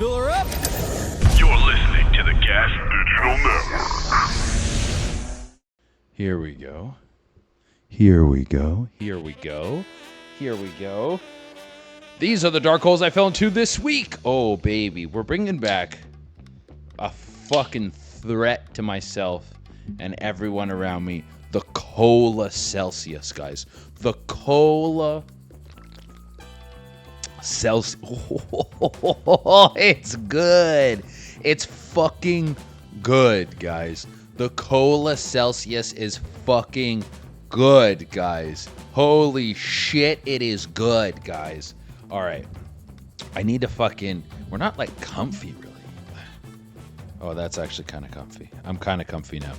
Fill her up. You're listening to the Gas Digital Network. Here we go. Here we go. Here we go. Here we go. These are the dark holes I fell into this week. Oh, baby. We're bringing back a fucking threat to myself and everyone around me. The Cola Celsius, guys. The Cola Celsius. Oh, it's good. It's fucking good, guys. The Cola Celsius is fucking good, guys. Holy shit, it is good, guys. All right. I need to fucking... We're not, like, comfy, really. Oh, that's actually kind of comfy. I'm kind of comfy now.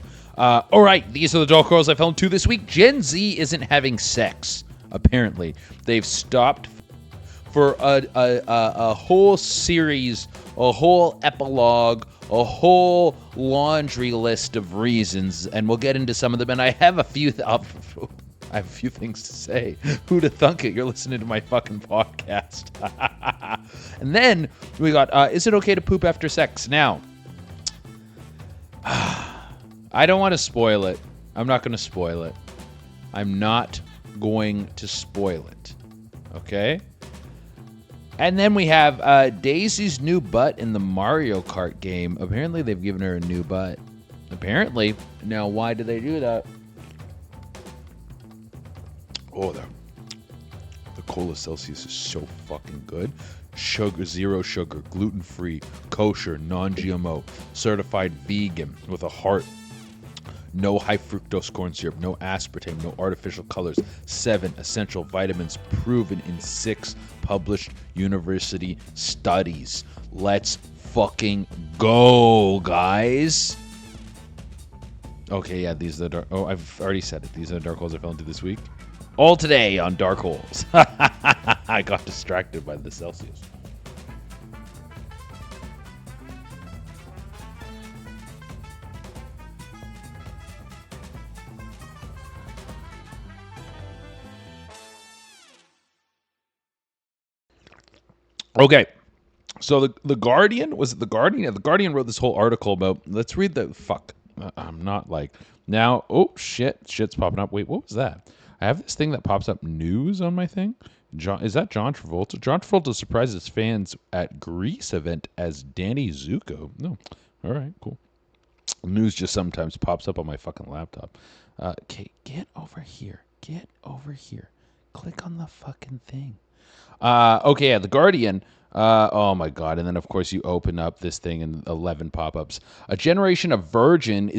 All right. These are the dark holes I fell into this week. Gen Z isn't having sex, apparently. They've stopped for a whole series, a whole epilogue, a whole laundry list of reasons, and we'll get into some of them. And I have a few things to say. Who'da thunk it? You're listening to my fucking podcast. And then we got, is it okay to poop after sex? Now, I don't want to spoil it. I'm not going to spoil it. I'm not going to spoil it. Okay? And then we have Daisy's new butt in the Mario Kart game. Apparently, they've given her a new butt. Apparently. Now, why do they do that? Oh, the Cola Celsius is so fucking good. Sugar, zero sugar, gluten-free, kosher, non-GMO, certified vegan with a heart. No high fructose corn syrup, no aspartame, no artificial colors. 7 essential vitamins proven in 6 published university studies. Let's fucking go, guys. Okay, yeah, these are the dark... Oh, I've already said it. These are the dark holes I fell into this week. All today on Dark Holes. I got distracted by the Celsius. Okay, so the Guardian, was it the Guardian? Yeah, the Guardian wrote this whole article about, let's read the, I'm not like, now, oh, shit's popping up. Wait, what was that? I have this thing that pops up, news on my thing. Is that John Travolta? John Travolta surprises fans at Grease event as Danny Zuko. No, all right, cool. News just sometimes pops up on my fucking laptop. Okay, get over here. Get over here. Click on the fucking thing. Okay, yeah, the Guardian. Oh my god! And then of course you open up this thing and 11 pop-ups. A generation of virgins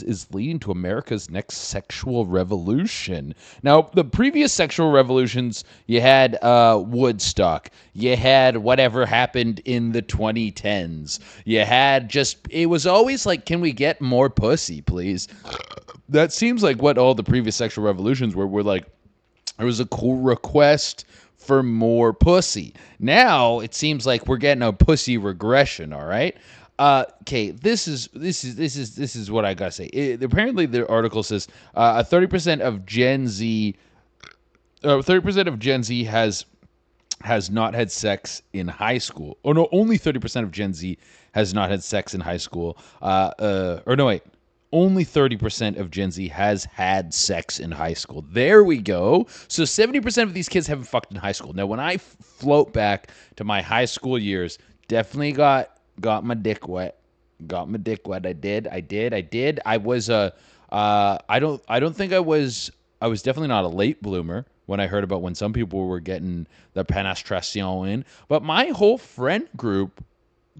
is leading to America's next sexual revolution. Now, the previous sexual revolutions, you had Woodstock, you had whatever happened in the 2010s, you had it was always like, can we get more pussy, please? That seems like what all the previous sexual revolutions were like. There was a cool request for more pussy. Now it seems like we're getting a pussy regression. All right. Okay. This is what I gotta say. Apparently, the article says 30% of Gen Z, 30% of Gen Z has not had sex in high school. Oh no, only 30% of Gen Z has not had sex in high school. Only 30% of Gen Z has had sex in high school. There we go. So 70% of these kids haven't fucked in high school. Now, when I float back to my high school years, definitely got my dick wet. Got my dick wet. I did. I was I don't think I was definitely not a late bloomer when I heard about when some people were getting the penetration in, but my whole friend group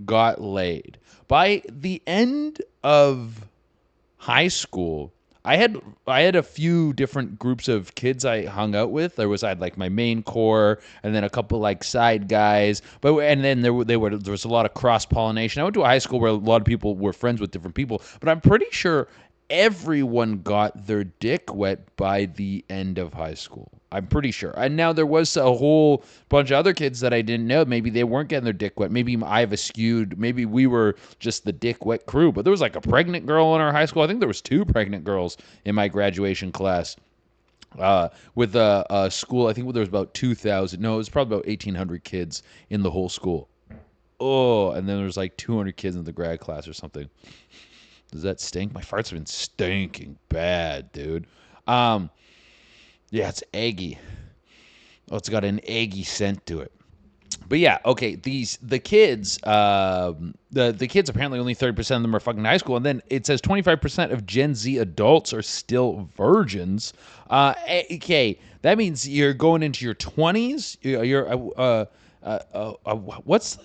got laid. By the end of high school, I had a few different groups of kids I hung out with. I had like my main core, and then a couple like side guys. And then there was a lot of cross pollination. I went to a high school where a lot of people were friends with different people, but I'm pretty sure everyone got their dick wet by the end of high school. I'm pretty sure. And now there was a whole bunch of other kids that I didn't know. Maybe they weren't getting their dick wet. Maybe I have a skewed. Maybe we were just the dick wet crew. But there was like a pregnant girl in our high school. I think there was 2 pregnant girls in my graduation class. with a school. I think there was about 2,000. No, it was probably about 1,800 kids in the whole school. Oh, and then there's like 200 kids in the grad class or something. Does that stink? My farts have been stinking bad, dude. Yeah, it's eggy. Oh, it's got an eggy scent to it. But yeah, okay. The kids, the kids apparently only 30% of them are fucking high school, and then it says 25% of Gen Z adults are still virgins. Okay, that means you're going into your 20s. What's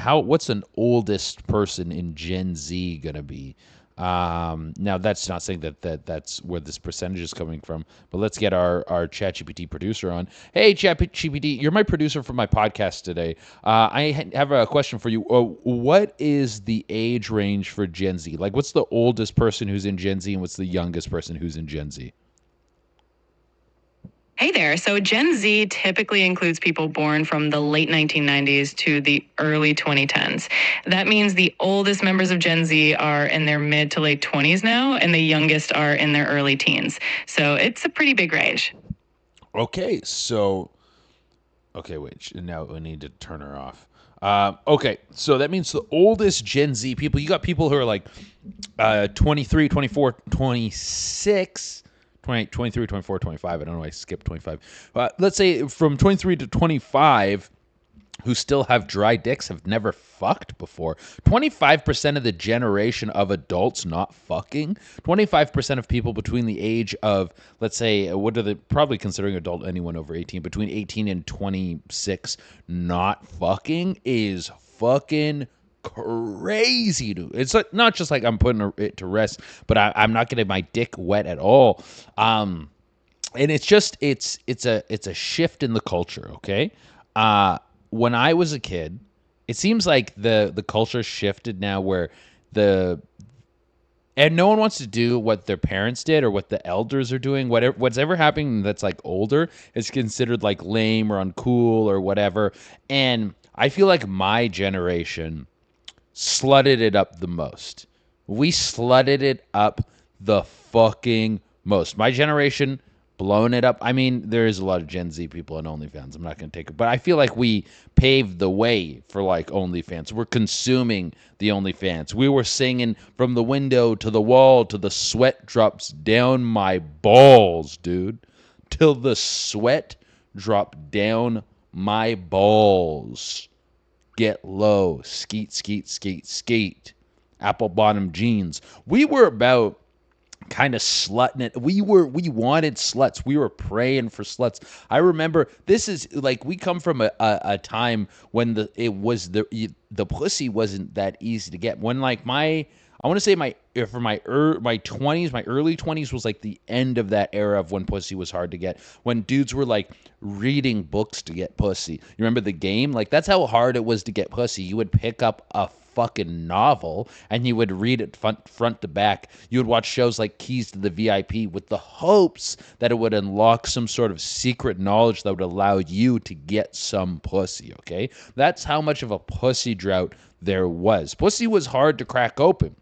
what's an oldest person in Gen Z gonna be? Now that's not saying that's where this percentage is coming from, but let's get our ChatGPT producer on. Hey, ChatGPT, you're my producer for my podcast today. I have a question for you. What is the age range for Gen Z? Like, what's the oldest person who's in Gen Z, and what's the youngest person who's in Gen Z? Hey there. So Gen Z typically includes people born from the late 1990s to the early 2010s. That means the oldest members of Gen Z are in their mid to late 20s now, and the youngest are in their early teens. So it's a pretty big range. Okay, wait. Now we need to turn her off. Okay, so that means the oldest Gen Z people, you got people who are like 23, 24, 26, 20, 23, 24, 25. I don't know. I skipped 25. Let's say from 23 to 25 who still have dry dicks, have never fucked before. 25% of the generation of adults not fucking. 25% of people between the age of, let's say, what are they probably considering adult, anyone over 18, between 18 and 26 not fucking is fucking crazy, dude. It's like, not just like I'm putting it to rest, but I'm not getting my dick wet at all. And it's just it's a shift in the culture, okay? When I was a kid, it seems like the culture shifted now where and no one wants to do what their parents did or what the elders are doing. What's ever happening that's like older is considered like lame or uncool or whatever. And I feel like my generation slutted it up the most. We slutted it up the fucking most. My generation blown it up. I mean, there is a lot of Gen Z people on OnlyFans. I'm not going to take it, but I feel like we paved the way for like OnlyFans. We're consuming the OnlyFans. We were singing from the window to the wall till the sweat drops down my balls, dude. Till the sweat dropped down my balls. Get low, skeet, skeet, skeet, skeet. Apple bottom jeans. We were about kind of slutting it. We wanted sluts. We were praying for sluts. I remember this is like we come from a time when the pussy wasn't that easy to get. When like I want to say my 20s, my early 20s was like the end of that era of when pussy was hard to get. When dudes were like reading books to get pussy. You remember the game? Like that's how hard it was to get pussy. You would pick up a fucking novel and you would read it front to back. You would watch shows like Keys to the VIP with the hopes that it would unlock some sort of secret knowledge that would allow you to get some pussy, okay? That's how much of a pussy drought there was. Pussy was hard to crack open.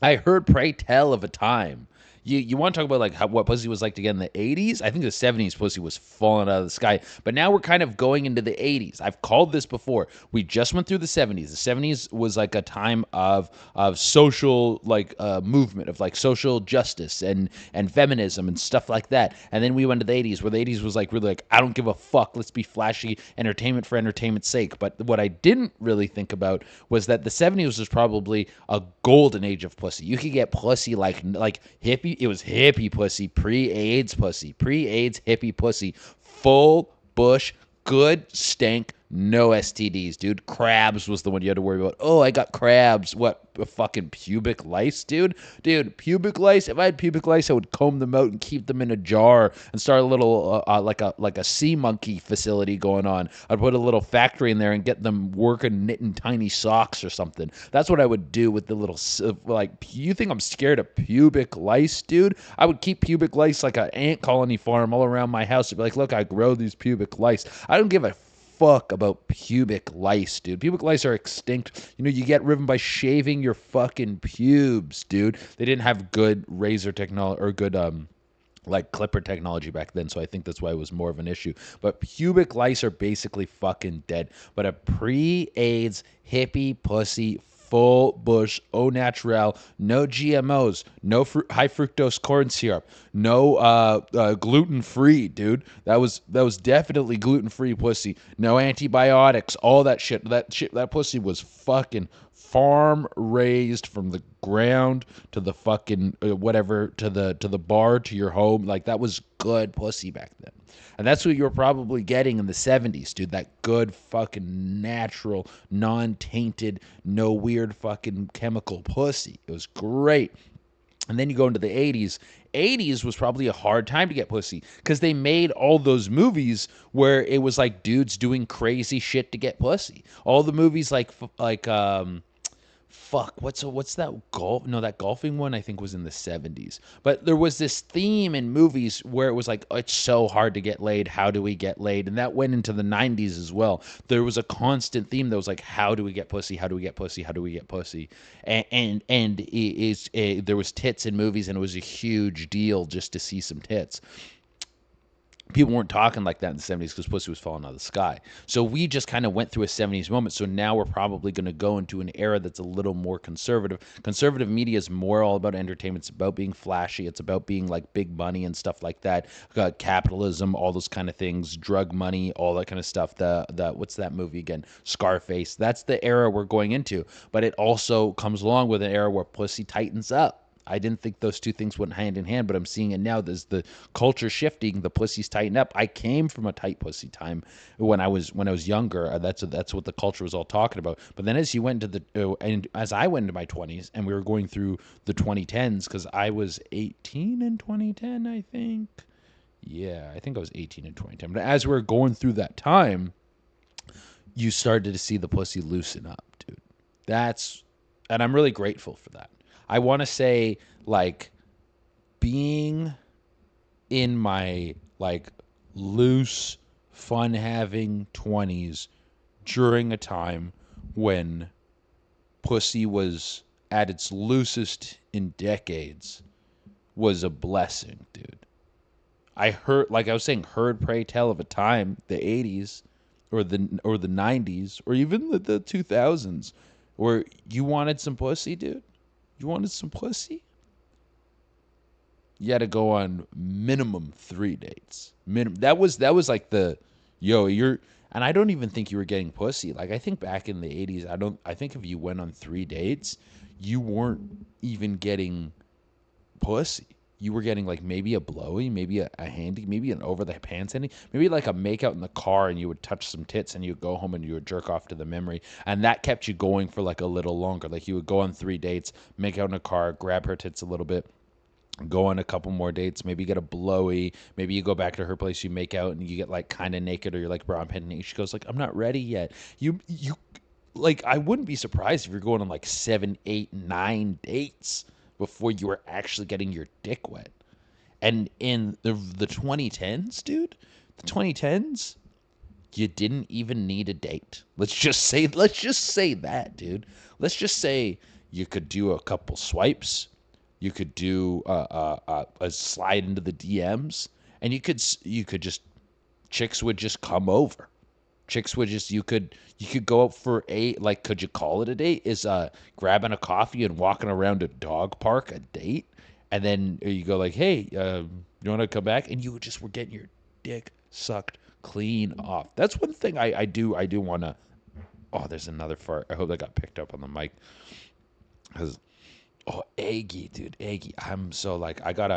I heard pray tell of a time. You want to talk about like what pussy was like to get in the 80s? I think the 70s pussy was falling out of the sky. But now we're kind of going into the 80s. I've called this before. We just went through the 70s. The 70s was like a time of social like movement, of like social justice and feminism and stuff like that. And then we went to the 80s where the 80s was like really like, I don't give a fuck. Let's be flashy, entertainment for entertainment's sake. But what I didn't really think about was that the 70s was probably a golden age of pussy. You could get pussy like hippie. It was hippie pussy, pre-AIDS hippie pussy, full bush, good stank, no STDs, dude. Crabs was the one you had to worry about. Oh, I got crabs. What, fucking pubic lice, dude? Dude, pubic lice. If I had pubic lice, I would comb them out and keep them in a jar and start a little like a sea monkey facility going on. I'd put a little factory in there and get them working knitting tiny socks or something. That's what I would do with the little like. You think I'm scared of pubic lice, dude? I would keep pubic lice like an ant colony farm all around my house. I'd be like, look, I grow these pubic lice. I don't give a fuck about pubic lice, dude. Pubic lice are extinct. You know, you get rid of them by shaving your fucking pubes, dude. They didn't have good razor technology or good like clipper technology back then, so I think that's why it was more of an issue. But pubic lice are basically fucking dead. But a pre-AIDS hippie pussy, full bush, au naturel, no GMOs, no high fructose corn syrup, no gluten free, dude. That was definitely gluten free pussy. No antibiotics, all that shit. That pussy was fucking farm raised from the ground to the fucking whatever, to the bar, to your home. Like, that was good pussy back then. And that's what you were probably getting in the 70s, dude. That good fucking natural, non-tainted, no weird fucking chemical pussy. It was great. And then you go into the 80s. 80s was probably a hard time to get pussy because they made all those movies where it was like dudes doing crazy shit to get pussy. All the movies fuck, what's that golf? No, that golfing one I think was in the 70s. But there was this theme in movies where it was like, oh, it's so hard to get laid. How do we get laid? And that went into the 90s as well. There was a constant theme that was like, how do we get pussy? How do we get pussy? How do we get pussy? There was tits in movies, and it was a huge deal just to see some tits. People weren't talking like that in the 70s because pussy was falling out of the sky. So we just kind of went through a 70s moment. So now we're probably going to go into an era that's a little more conservative. Conservative media is more all about entertainment. It's about being flashy. It's about being like big money and stuff like that. Capitalism, all those kind of things, drug money, all that kind of stuff. The what's that movie again? Scarface. That's the era we're going into. But it also comes along with an era where pussy tightens up. I didn't think those two things went hand in hand, but I'm seeing it now. There's the culture shifting. The pussies tighten up. I came from a tight pussy time when I was younger. That's what the culture was all talking about. But then as you went into and as I went into my 20s, and we were going through the 2010s, because I was 18 in 2010, I think. Yeah, I think I was 18 in 2010. But as we were going through that time, you started to see the pussy loosen up, dude. And I'm really grateful for that. I want to say, like, being in my, like, loose, fun-having 20s during a time when pussy was at its loosest in decades was a blessing, dude. I heard, like I was saying, heard, pray, tell of a time, the 80s or the 90s or even the 2000s, where you wanted some pussy, dude. You wanted some pussy? You had to go on minimum 3 dates. That was like the, you're, and I don't even think you were getting pussy. Like, I think back in the 80s, I think if you went on 3 dates, you weren't even getting pussy. You were getting like maybe a blowy, maybe a handy, maybe an over the pants handy, maybe like a makeout in the car, and you would touch some tits and you'd go home and you would jerk off to the memory. And that kept you going for like a little longer. Like, you would go on 3 dates, make out in a car, grab her tits a little bit, go on a couple more dates, maybe get a blowy, maybe you go back to her place, you make out and you get like kind of naked, or you're like brown pant naked. She goes like, I'm not ready yet. You like, I wouldn't be surprised if you're going on like 7, 8, 9 dates before you were actually getting your dick wet. And in the 2010s, dude, the 2010s, you didn't even need a date. Let's just say that, dude. Let's just say you could do a couple swipes, you could do a slide into the DMs, and you could just, chicks would just come over. Chicks would just, you could go out for like, could you call it a date? Is grabbing a coffee and walking around a dog park a date? And then you go like, hey, you want to come back? And you just were getting your dick sucked clean off. That's one thing I do want to. Oh, there's another fart. I hope that got picked up on the mic. Because, oh, eggy, dude, eggy. I'm so like, I got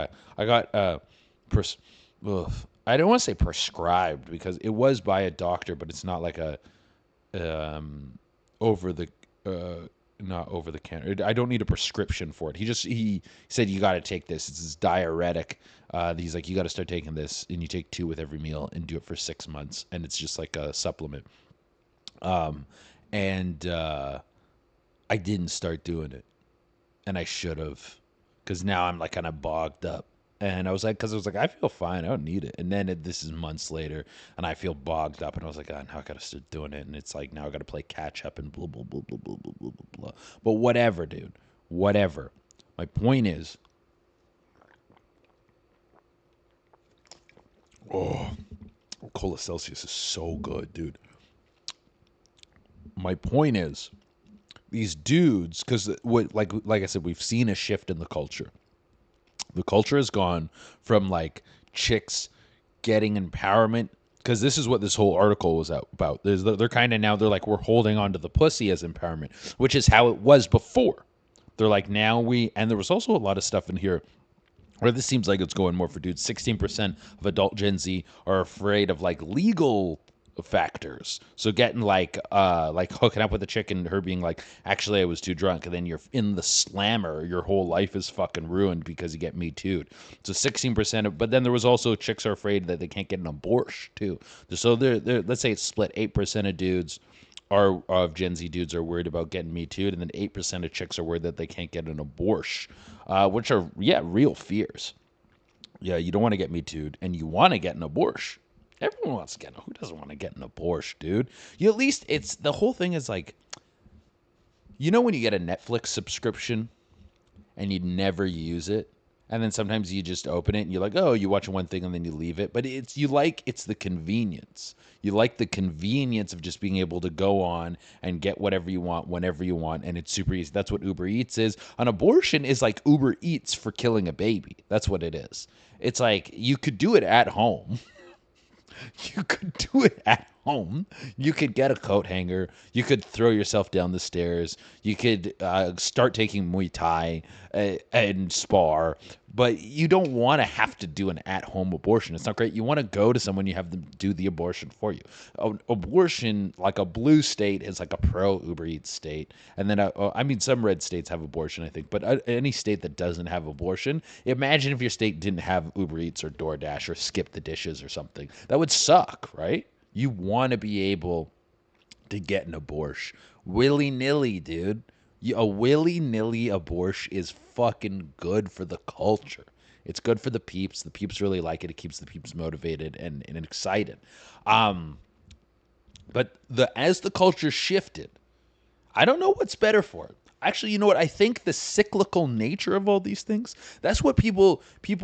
I don't want to say prescribed, because it was by a doctor, but it's not like a over the not over the counter. I don't need a prescription for it. He said, you got to take this. It's this diuretic. He's like, you got to start taking this, and you take 2 with every meal, and do it for 6 months, and it's just like a supplement. And I didn't start doing it, and I should have, because now I'm like kind of bogged up. And I was like, I feel fine. I don't need it. And then this is months later, and I feel bogged up. And I was like, oh, now I got to start doing it. And it's like, now I got to play catch up and blah, blah, blah, blah, blah, blah, blah, blah, blah. But whatever, dude. Whatever. My point is, Oh, Cola Celsius is so good, dude. My point is, these dudes, because what, like I said, we've seen a shift in the culture. The culture has gone from like chicks getting empowerment, because this is what this whole article was about. They're kind of now, they're like, we're holding on to the pussy as empowerment, which is how it was before. They're like, now and there was also a lot of stuff in here where this seems like it's going more for dudes. 16% of adult Gen Z are afraid of like legal factors. So getting like hooking up with a chick and her being like, actually I was too drunk, and then you're in the slammer, your whole life is fucking ruined because you get me too'd. So 16% of, but then there was also chicks are afraid that they can't get an abortion too. So they're let's say it's split. 8% of dudes are of Gen Z dudes are worried about getting me too, and then 8% of chicks are worried that they can't get an abortion, which are real fears. Yeah, you don't want to get me too, and you want to get an abortion. Everyone wants to get. Who doesn't want to get an abortion, dude? You at least it's the whole thing is like, when you get a Netflix subscription and you never use it. And then sometimes you just open it and you're like, oh, you watch one thing and then you leave it. But it's the convenience. You like the convenience of just being able to go on and get whatever you want whenever you want, and it's super easy. That's what Uber Eats is. An abortion is like Uber Eats for killing a baby. That's what it is. It's like you could do it at home. You could do it at home. You could get a coat hanger. You could throw yourself down the stairs. You could start taking Muay Thai and spar. But you don't want to have to do an at-home abortion. It's not great. You want to go to someone, you have them do the abortion for you. Abortion, like a blue state, is like a pro-Uber Eats state. And then, some red states have abortion, I think. But any state that doesn't have abortion, imagine if your state didn't have Uber Eats or DoorDash or Skip the Dishes or something. That would suck, right? You want to be able to get an abortion. Willy-nilly, dude. A willy-nilly abortion is fucking good for the culture. It's good for the peeps. The peeps really like it. It keeps the peeps motivated and excited. But as the culture shifted, I don't know what's better for it. Actually, you know what? I think the cyclical nature of all these things, that's what people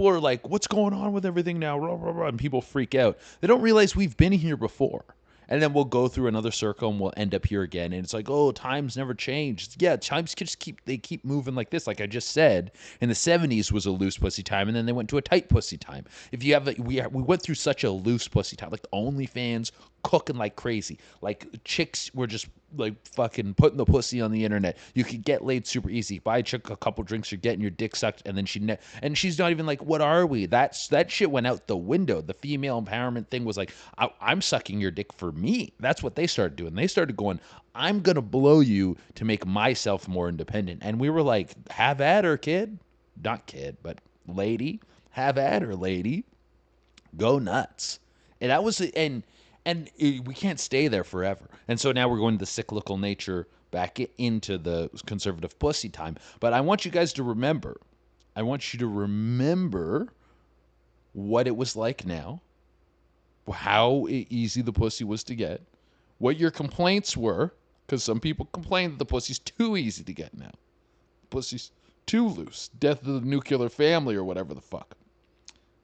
are like, what's going on with everything now? Rah, rah, rah, and people freak out. They don't realize we've been here before. And then we'll go through another circle and we'll end up here again. And it's like, oh, times never change. Yeah, times just keep moving like this. Like I just said, in the 70s was a loose pussy time, and then they went to a tight pussy time. If you have we went through such a loose pussy time, like the OnlyFans cooking like crazy. Like chicks were just like fucking putting the pussy on the internet. You could get laid super easy. Buy a chick a couple drinks, you're getting your dick sucked, and then she's not even like, what are we? That shit went out the window. The female empowerment thing was like, I'm sucking your dick for me. That's what they started doing. They started going, I'm gonna blow you to make myself more independent. And we were like, have at her, kid. Not kid, but lady. Have at her, lady. Go nuts. And that was we can't stay there forever. And so now we're going to the cyclical nature back into the conservative pussy time. But I want you guys to remember. I want you to remember what it was like now, how easy the pussy was to get, what your complaints were, because some people complain that the pussy's too easy to get now. Pussy's too loose. Death of the nuclear family or whatever the fuck.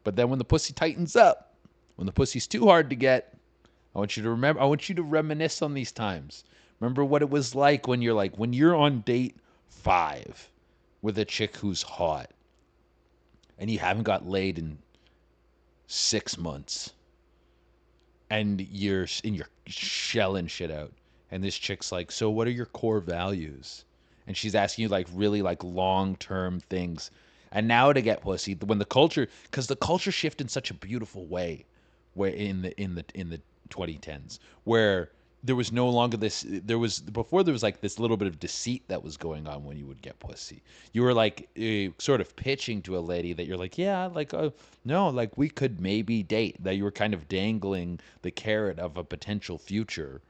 But then when the pussy tightens up, when the pussy's too hard to get, I want you to remember, I want you to reminisce on these times. Remember what it was like when you're on date 5 with a chick who's hot and you haven't got laid in 6 months and you're shelling shit out. And this chick's like, so what are your core values? And she's asking you like really like long-term things. And now to get pussy, when because the culture shifted in such a beautiful way, where in the 2010s, where there was no longer before there was like this little bit of deceit that was going on when you would get pussy. You were like sort of pitching to a lady that you're like, yeah, like no, like we could maybe date, that you were kind of dangling the carrot of a potential future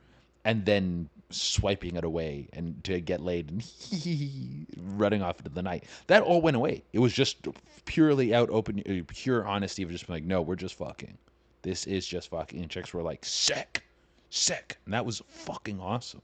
and then swiping it away and to get laid and running off into the night. That all went away. It was just purely pure honesty of just like, no, we're just fucking. This is just fucking. And chicks were like, sick. And that was fucking awesome.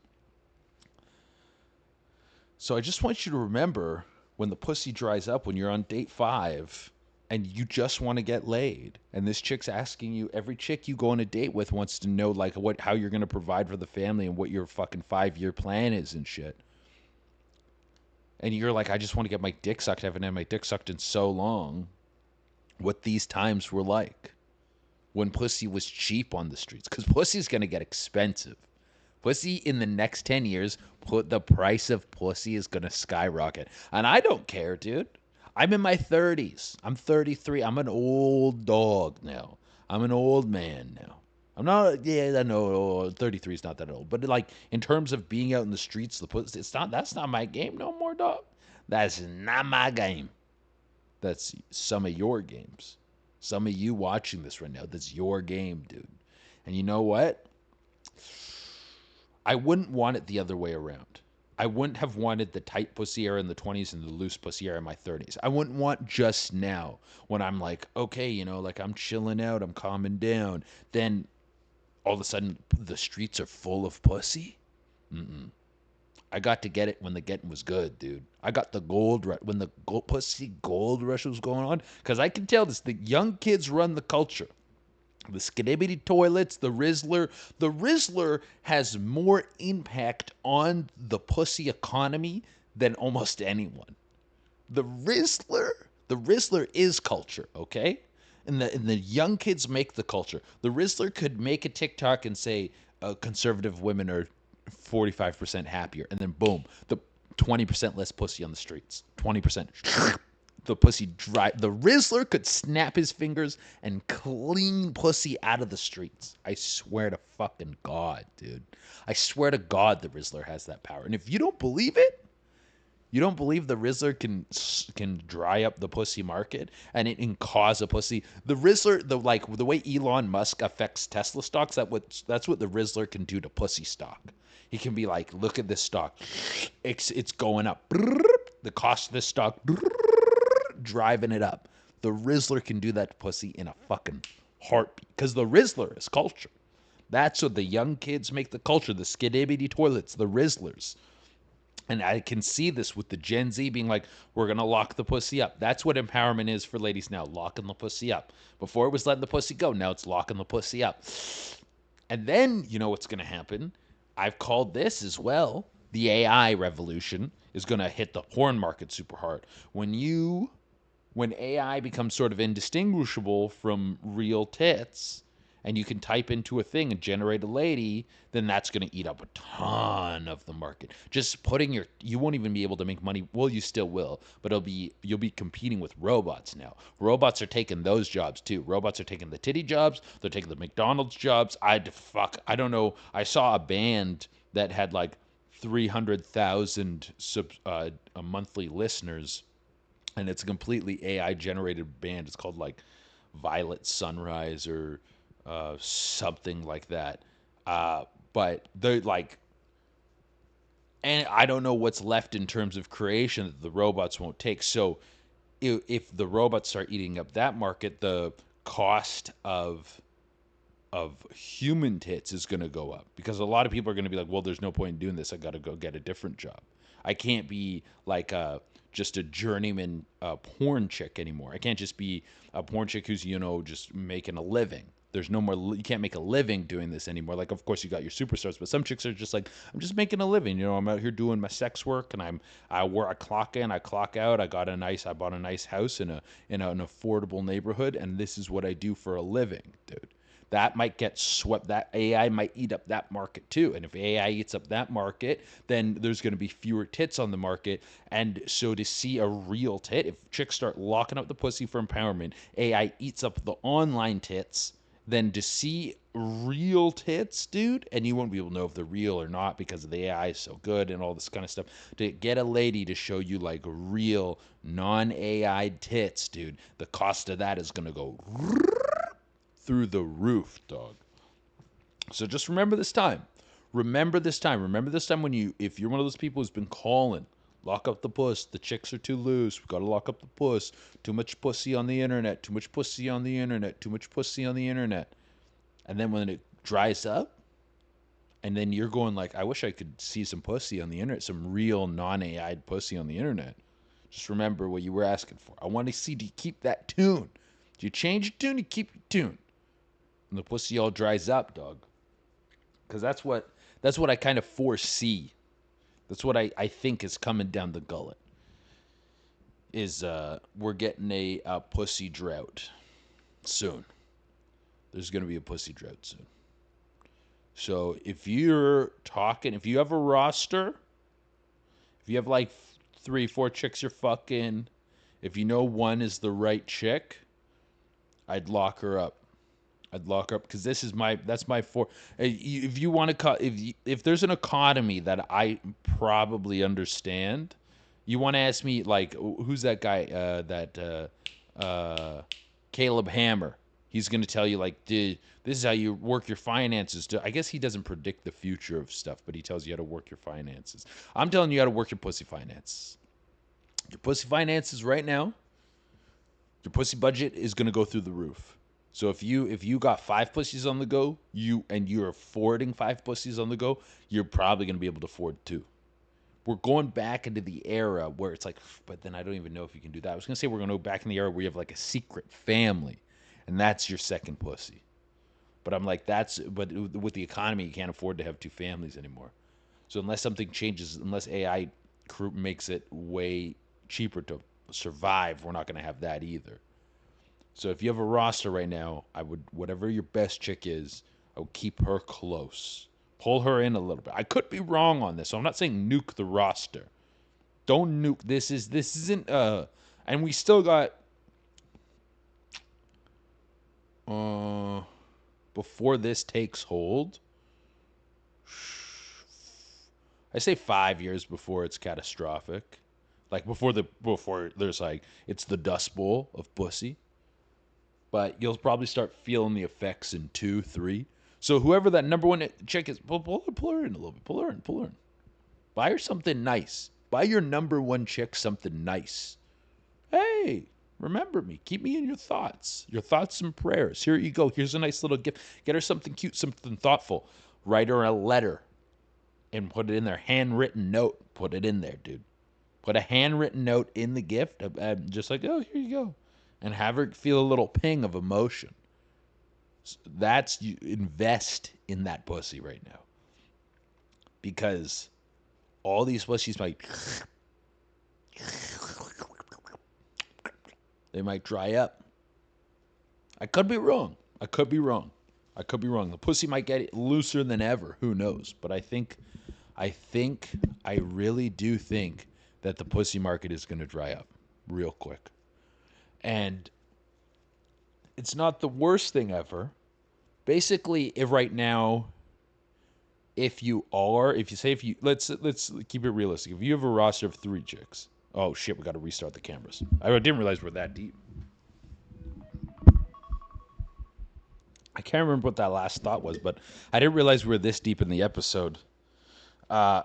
So I just want you to remember when the pussy dries up, when you're on date 5, and you just want to get laid, and this chick's asking you, every chick you go on a date with wants to know like how you're going to provide for the family and what your fucking 5-year plan is and shit. And you're like, I just want to get my dick sucked. I haven't had my dick sucked in so long. What these times were like when pussy was cheap on the streets, because pussy's going to get expensive. Pussy in the next 10 years, the price of pussy is going to skyrocket. And I don't care, dude. I'm in my 30s. I'm 33. I'm an old dog now. I'm an old man now. I'm not, yeah, I know 33 is not that old. But like in terms of being out in the streets, the pussy, that's not my game no more, dog. That's not my game. That's some of your games. Some of you watching this right now, that's your game, dude. And you know what? I wouldn't want it the other way around. I wouldn't have wanted the tight pussy era in the 20s and the loose pussy era in my 30s. I wouldn't want just now when I'm like, okay, like I'm chilling out, I'm calming down. Then all of a sudden the streets are full of pussy. I got to get it when the getting was good, dude. I got the gold rush when the pussy gold rush was going on. Because I can tell this, the young kids run the culture. The skidibbity toilets, the Rizzler. The Rizzler has more impact on the pussy economy than almost anyone. The Rizzler is culture, okay? And the young kids make the culture. The Rizzler could make a TikTok and say conservative women are 45% happier, and then boom, the 20% less pussy on the streets. 20%. The pussy dry. The Rizzler could snap his fingers and clean pussy out of the streets. I swear to fucking God, dude. I swear to God, the Rizzler has that power. And if you don't believe it, you don't believe the Rizzler can dry up the pussy market and it can cause a pussy. The Rizzler, the way Elon Musk affects Tesla stocks, that's what the Rizzler can do to pussy stock. He can be like, look at this stock, it's going up. The cost of this stock driving it up. The Rizzler can do that to pussy in a fucking heartbeat because the Rizzler is culture. That's what the young kids make the culture. The skidibbity toilets, the Rizzlers. And I can see this with the Gen Z being like, we're going to lock the pussy up. That's what empowerment is for ladies now, locking the pussy up. Before it was letting the pussy go. Now it's locking the pussy up. And then, you know what's going to happen? I've called this as well. The AI revolution is going to hit the porn market super hard. When AI becomes sort of indistinguishable from real tits, and you can type into a thing and generate a lady, then that's going to eat up a ton of the market. Just you won't even be able to make money. Well, you still will, but you'll be competing with robots now. Robots are taking those jobs too. Robots are taking the titty jobs. They're taking the McDonald's jobs. I don't know. I saw a band that had like 300,000 monthly listeners, and it's a completely AI generated band. It's called like Violet Sunrise or something like that. But they're like, and I don't know what's left in terms of creation that the robots won't take. So if the robots start eating up that market, the cost of human tits is going to go up because a lot of people are going to be like, well, there's no point in doing this. I got to go get a different job. I can't be like just a journeyman porn chick anymore. I can't just be a porn chick who's, just making a living. There's no more, you can't make a living doing this anymore. Like, of course, you got your superstars, but some chicks are just like, I'm just making a living. I'm out here doing my sex work, and I clock in, I clock out. I bought a nice house in an affordable neighborhood, and this is what I do for a living, dude. That might get swept. That AI might eat up that market too. And if AI eats up that market, then there's going to be fewer tits on the market. And so to see a real tit, if chicks start locking up the pussy for empowerment, AI eats up the online tits, then to see real tits, dude, and you won't be able to know if they're real or not because the AI is so good and all this kind of stuff. To get a lady to show you like real non-AI tits, dude, the cost of that is going to go through the roof, dog. So just remember this time. Remember this time when if you're one of those people who's been calling, lock up the puss, the chicks are too loose, we gotta lock up the puss, too much pussy on the internet, too much pussy on the internet, too much pussy on the internet. And then when it dries up, and then you're going like, I wish I could see some pussy on the internet, some real non-AI pussy on the internet. Just remember what you were asking for. I want to see, do you keep that tune? Do you change your tune? You keep your tune. And the pussy all dries up, dog. Because that's what I kind of foresee. That's what I think is coming down the gullet. Is we're getting a pussy drought soon. There's going to be a pussy drought soon. So if you have a roster, if you have like 3, 4 chicks you're fucking, if you know one is the right chick, I'd lock her up. I'd lock her up because that's my four. If you want to if there's an economy that I probably understand, you want to ask me like who's that guy Caleb Hammer. He's going to tell you like, this is how you work your finances. I guess he doesn't predict the future of stuff, but he tells you how to work your finances. I'm telling you how to work your pussy finances. Your pussy finances right now, your pussy budget is going to go through the roof. So if you got 5 pussies on the go, you're affording 5 pussies on the go, you're probably going to be able to afford 2. We're going back into the era where it's like, but then I don't even know if you can do that. I was going to say we're going to go back in the era where you have like a secret family, and that's your second pussy. But I'm like, but with the economy, you can't afford to have 2 families anymore. So unless something changes, unless AI makes it way cheaper to survive, we're not going to have that either. So if you have a roster right now, whatever your best chick is, I would keep her close. Pull her in a little bit. I could be wrong on this, so I'm not saying nuke the roster. Don't nuke. This isn't and we still got before this takes hold. I say 5 years before it's catastrophic. Like before there's like it's the Dust Bowl of pussy. But you'll probably start feeling the effects in 2, 3. So whoever that number one chick is, pull her in a little bit. Pull her in. Buy her something nice. Buy your number one chick something nice. Hey, remember me. Keep me in your thoughts and prayers. Here you go. Here's a nice little gift. Get her something cute, something thoughtful. Write her a letter and put it in there. Handwritten note. Put it in there, dude. Put a handwritten note in the gift. Just like, oh, here you go. And have her feel a little ping of emotion. You invest in that pussy right now. Because all these pussies they might dry up. I could be wrong. The pussy might get looser than ever. Who knows? But I really do think that the pussy market is going to dry up real quick. And it's not the worst thing ever. Basically, let's keep it realistic. If you have a roster of 3 chicks, oh shit, we got to restart the cameras. I didn't realize we're that deep. I can't remember what that last thought was, but I didn't realize we were this deep in the episode. I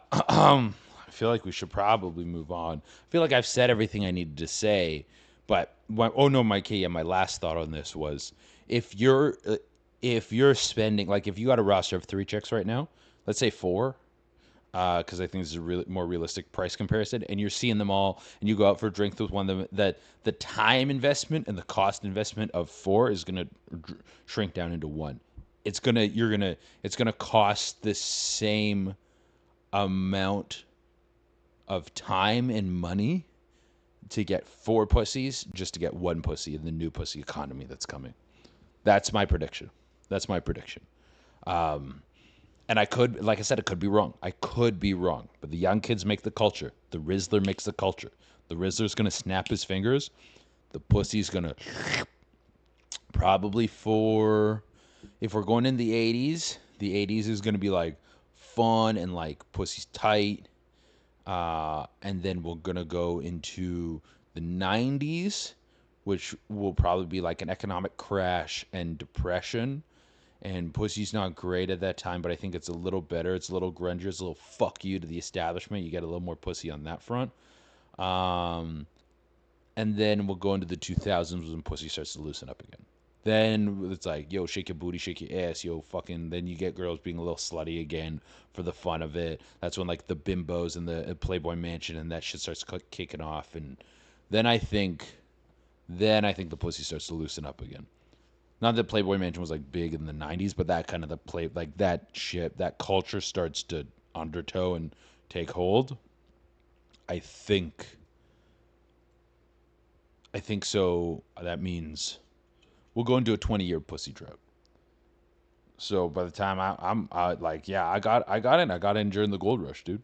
feel like we should probably move on. I feel like I've said everything I needed to say, but my last thought on this was if you're spending, like if you got a roster of 3 chicks right now, let's say 4, because I think this is a really more realistic price comparison, and you're seeing them all, and you go out for a drink with one of them, that the time investment and the cost investment of 4 is gonna shrink down into 1. It's gonna cost the same amount of time and money to get 4 pussies just to get 1 pussy in the new pussy economy that's coming. That's my prediction. And I could, like I said, it could be wrong. But the young kids make the culture. The Rizzler makes the culture. The Rizzler's going to snap his fingers. The pussy's going to probably if we're going in the 80s is going to be like fun and like pussy's tight. And then we're going to go into the 90s, which will probably be like an economic crash and depression. And pussy's not great at that time, but I think it's a little better. It's a little grungier. It's a little fuck you to the establishment. You get a little more pussy on that front. And then we'll go into the 2000s when pussy starts to loosen up again. Then it's like, yo, shake your booty, shake your ass, yo, fucking. Then you get girls being a little slutty again for the fun of it. That's when like the bimbos and the Playboy Mansion and that shit starts kicking off. And then I think, the pussy starts to loosen up again. Not that Playboy Mansion was like big in the '90s, but that kind of like that shit, that culture starts to undertow and take hold. I think. I think so. That means we'll go into a 20-year pussy drought. So by the time I'm like, yeah, I got in during the gold rush, dude.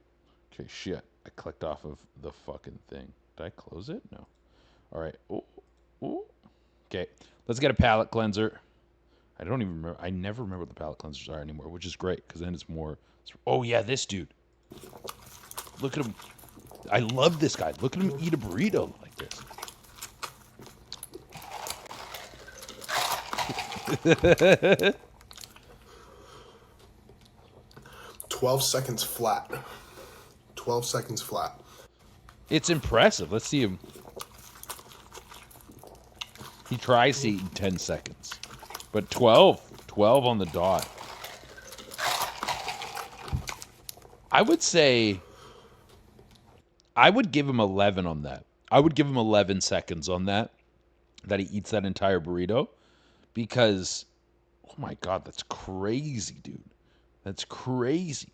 Okay, shit. I clicked off of the fucking thing. Did I close it? No. All right. Oh, oh. Okay, let's get a palate cleanser. I don't even remember. I never remember what the palate cleansers are anymore, which is great because then it's more. Oh yeah, this dude. Look at him. I love this guy. Look at him eat a burrito like this. 12 seconds flat. 12 seconds flat. It's impressive. Let's see him. He tries to eat in 10 seconds. But 12 on the dot. I would say I would give him 11 on that. I would give him 11 seconds on that he eats that entire burrito because oh my god, that's crazy, dude. That's crazy.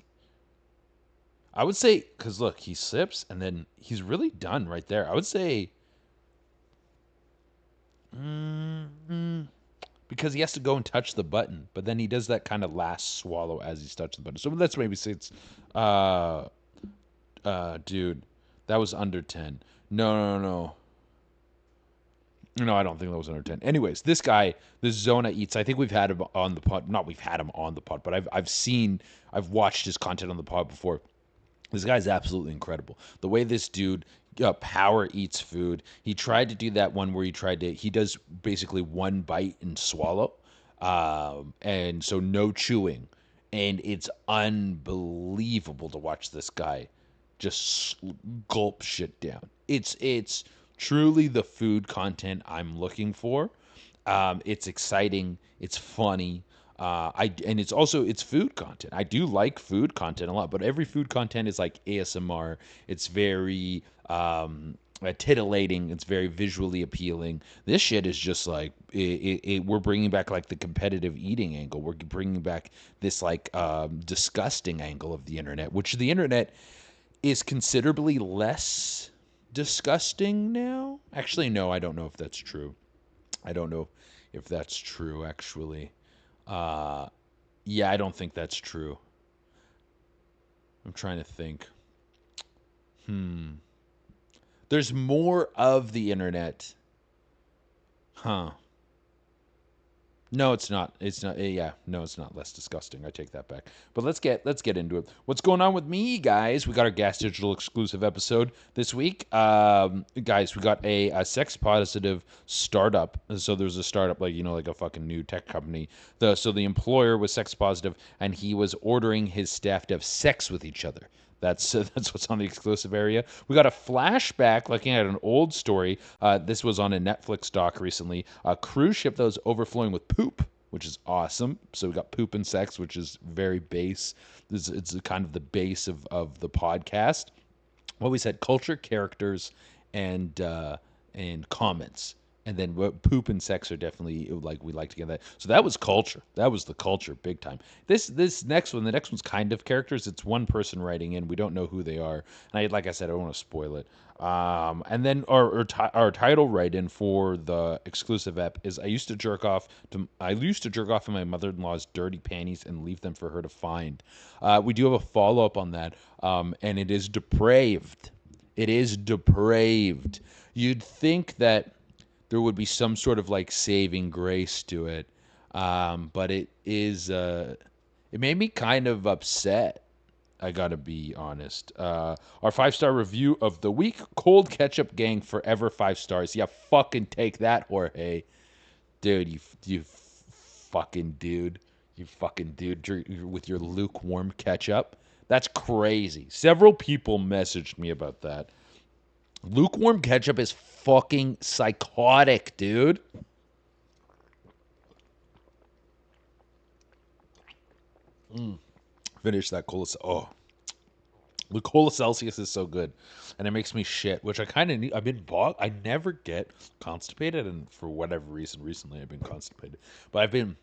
I would say cuz look, he sips and then he's really done right there. I would say because he has to go and touch the button, but then he does that kind of last swallow as he's touching the button. So let's maybe say it's, dude, that was under 10. No. No, I don't think that was under 10. Anyways, this guy, this Zona Eats, I think we've had him on the pod. Not we've had him on the pod, but I've watched his content on the pod before. This guy's absolutely incredible. The way this dude power eats food. He tried to do that one where he does basically one bite and swallow. And so no chewing. And it's unbelievable to watch this guy just gulp shit down. It's truly the food content I'm looking for. It's exciting. It's funny. And it's food content. I do like food content a lot, but every food content is like ASMR. It's very titillating. It's very visually appealing. This shit is just like we're bringing back like the competitive eating angle. We're bringing back this like disgusting angle of the internet, which the internet is considerably less disgusting now. Actually, no, I don't know if that's true. I don't know if that's true, actually. Yeah, I don't think that's true. I'm trying to think. There's more of the internet. Huh. No, it's not. It's not. Yeah, no, it's not less disgusting. I take that back. But let's get into it. What's going on with me, guys? We got our Gas Digital exclusive episode this week. Guys, we got a sex positive startup. So there's a startup like like a fucking new tech company. So the employer was sex positive, and he was ordering his staff to have sex with each other. That's what's on the exclusive area. We got a flashback looking at an old story. This was on a Netflix doc recently. A cruise ship that was overflowing with poop, which is awesome. So we got poop and sex, which is very base. It's kind of the base of the podcast. What we said: culture, characters, and comments. And then poop and sex are definitely like we like to get that. So that was culture. That was the culture, big time. This next one, the next one's kind of characters. It's one person writing in. We don't know who they are. And like I said, I don't want to spoil it. And then our title write-in for the exclusive ep is I used to jerk off in my mother-in-law's dirty panties and leave them for her to find. We do have a follow-up on that, and it is depraved. It is depraved. You'd think that there would be some sort of like saving grace to it. But it is, it made me kind of upset. I gotta be honest. Our 5-star review of the week: Cold Ketchup Gang forever 5 stars. Yeah, fucking take that, Jorge. Dude, you fucking dude. You fucking dude with your lukewarm ketchup. That's crazy. Several people messaged me about that. Lukewarm ketchup is fucking psychotic, dude. Finish that cola. Oh, the cola Celsius is so good, and it makes me shit, which I kind of need. I've been bought. I never get constipated, and for whatever reason, recently I've been constipated. But I've been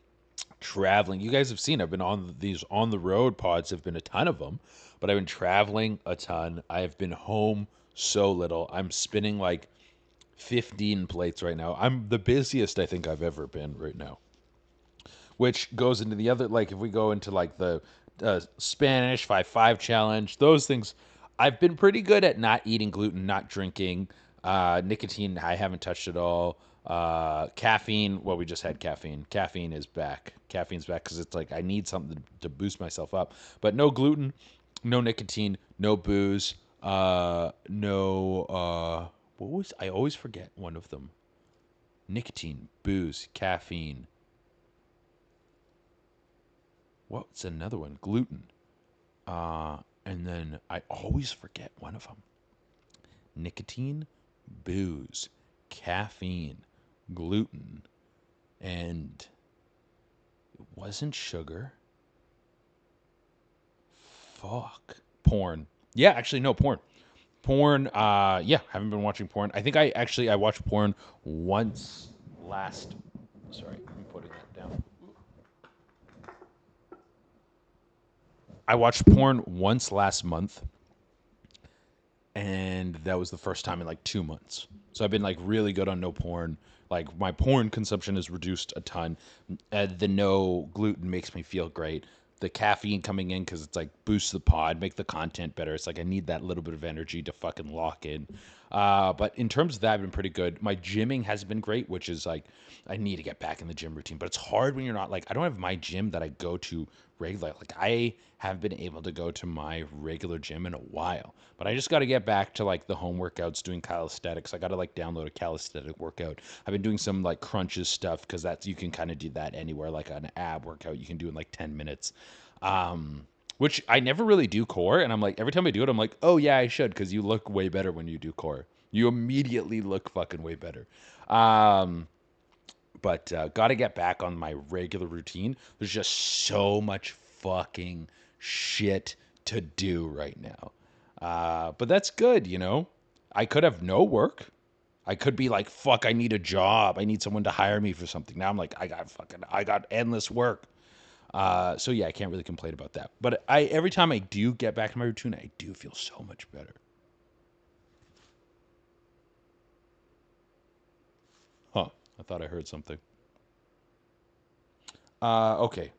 traveling. You guys have seen I've been on these on the road pods. Have been a ton of them, but I've been traveling a ton. I have been home so little. I'm spinning like 15 plates right now. I'm the busiest I think I've ever been right now, which goes into the other, like if we go into like the Spanish 5-5 challenge, those things. I've been pretty good at not eating gluten, not drinking. Nicotine, I haven't touched at all. Caffeine, well, we just had caffeine. Caffeine is back. Caffeine's back because it's like I need something to boost myself up. But no gluten, no nicotine, no booze, no. What was, I always forget one of them. Nicotine, booze, caffeine. What's another one? Gluten. And then I always forget one of them. Nicotine, booze, caffeine, gluten, and it wasn't sugar. Fuck. Porn. Yeah, actually, no, porn. Porn, yeah, haven't been watching porn. I think I watched porn once last. Sorry, I'm putting that down. I watched porn once last month, and that was the first time in like 2 months. So I've been like really good on no porn. Like my porn consumption has reduced a ton. The no gluten makes me feel great. The caffeine coming in because it's like boosts the pod, make the content better. It's like I need that little bit of energy to fucking lock in. But in terms of that, I've been pretty good. My gymming has been great, which is like I need to get back in the gym routine. But it's hard when you're not like I don't have my gym that I go to regularly. Like I have been able to go to my regular gym in a while, but I just got to get back to like the home workouts, doing calisthenics. I got to like download a calisthenic workout. I've been doing some like crunches stuff because that's you can kind of do that anywhere. Like an ab workout, you can do in like 10 minutes. Which I never really do core, and I'm like every time I do it, I'm like, oh yeah, I should because you look way better when you do core. You immediately look fucking way better. But got to get back on my regular routine. There's just so much fucking shit to do right now. But that's good, you know? I could have no work. I could be like, fuck, I need a job. I need someone to hire me for something. Now I'm like, I got endless work. So yeah, I can't really complain about that. But every time I do get back to my routine, I do feel so much better. Huh. I thought I heard something. Okay.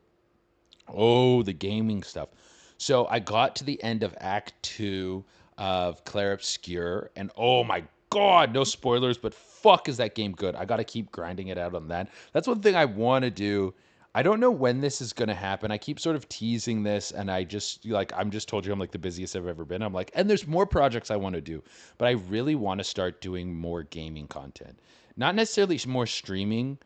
Oh, the gaming stuff. So I got to the end of Act 2 of Claire Obscure, and oh my god, no spoilers, but fuck is that game good. I got to keep grinding it out on that. That's one thing I want to do. I don't know when this is going to happen. I keep sort of teasing this, and I just, like, I'm just told you I'm like the busiest I've ever been. I'm like, and there's more projects I want to do, but I really want to start doing more gaming content. Not necessarily more streaming,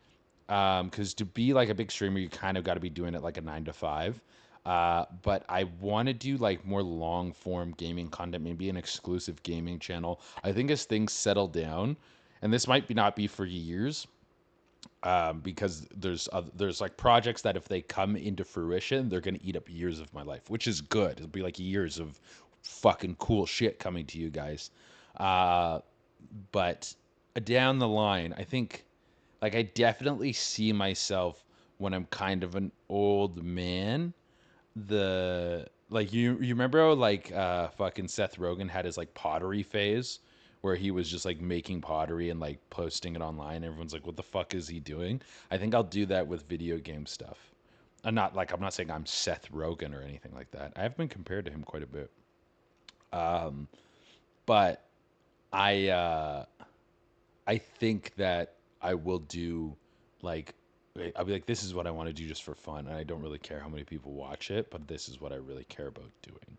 because to be like a big streamer, you kind of got to be doing it like a 9 to 5. But I want to do like more long form gaming content, maybe an exclusive gaming channel. I think as things settle down, and this might be not be for years, because there's like projects that if they come into fruition, they're gonna eat up years of my life, which is good. It'll be like years of fucking cool shit coming to you guys. Uh, but down the line, I think like I definitely see myself when I'm kind of an old man. The like you remember how like fucking Seth Rogen had his like pottery phase where he was just like making pottery and like posting it online. Everyone's like, what the fuck is he doing? I think I'll do that with video game stuff. I'm not saying I'm Seth Rogen or anything like that. I have been compared to him quite a bit. But I I think that I will do like I'll be like, this is what I want to do just for fun, and I don't really care how many people watch it, but this is what I really care about doing.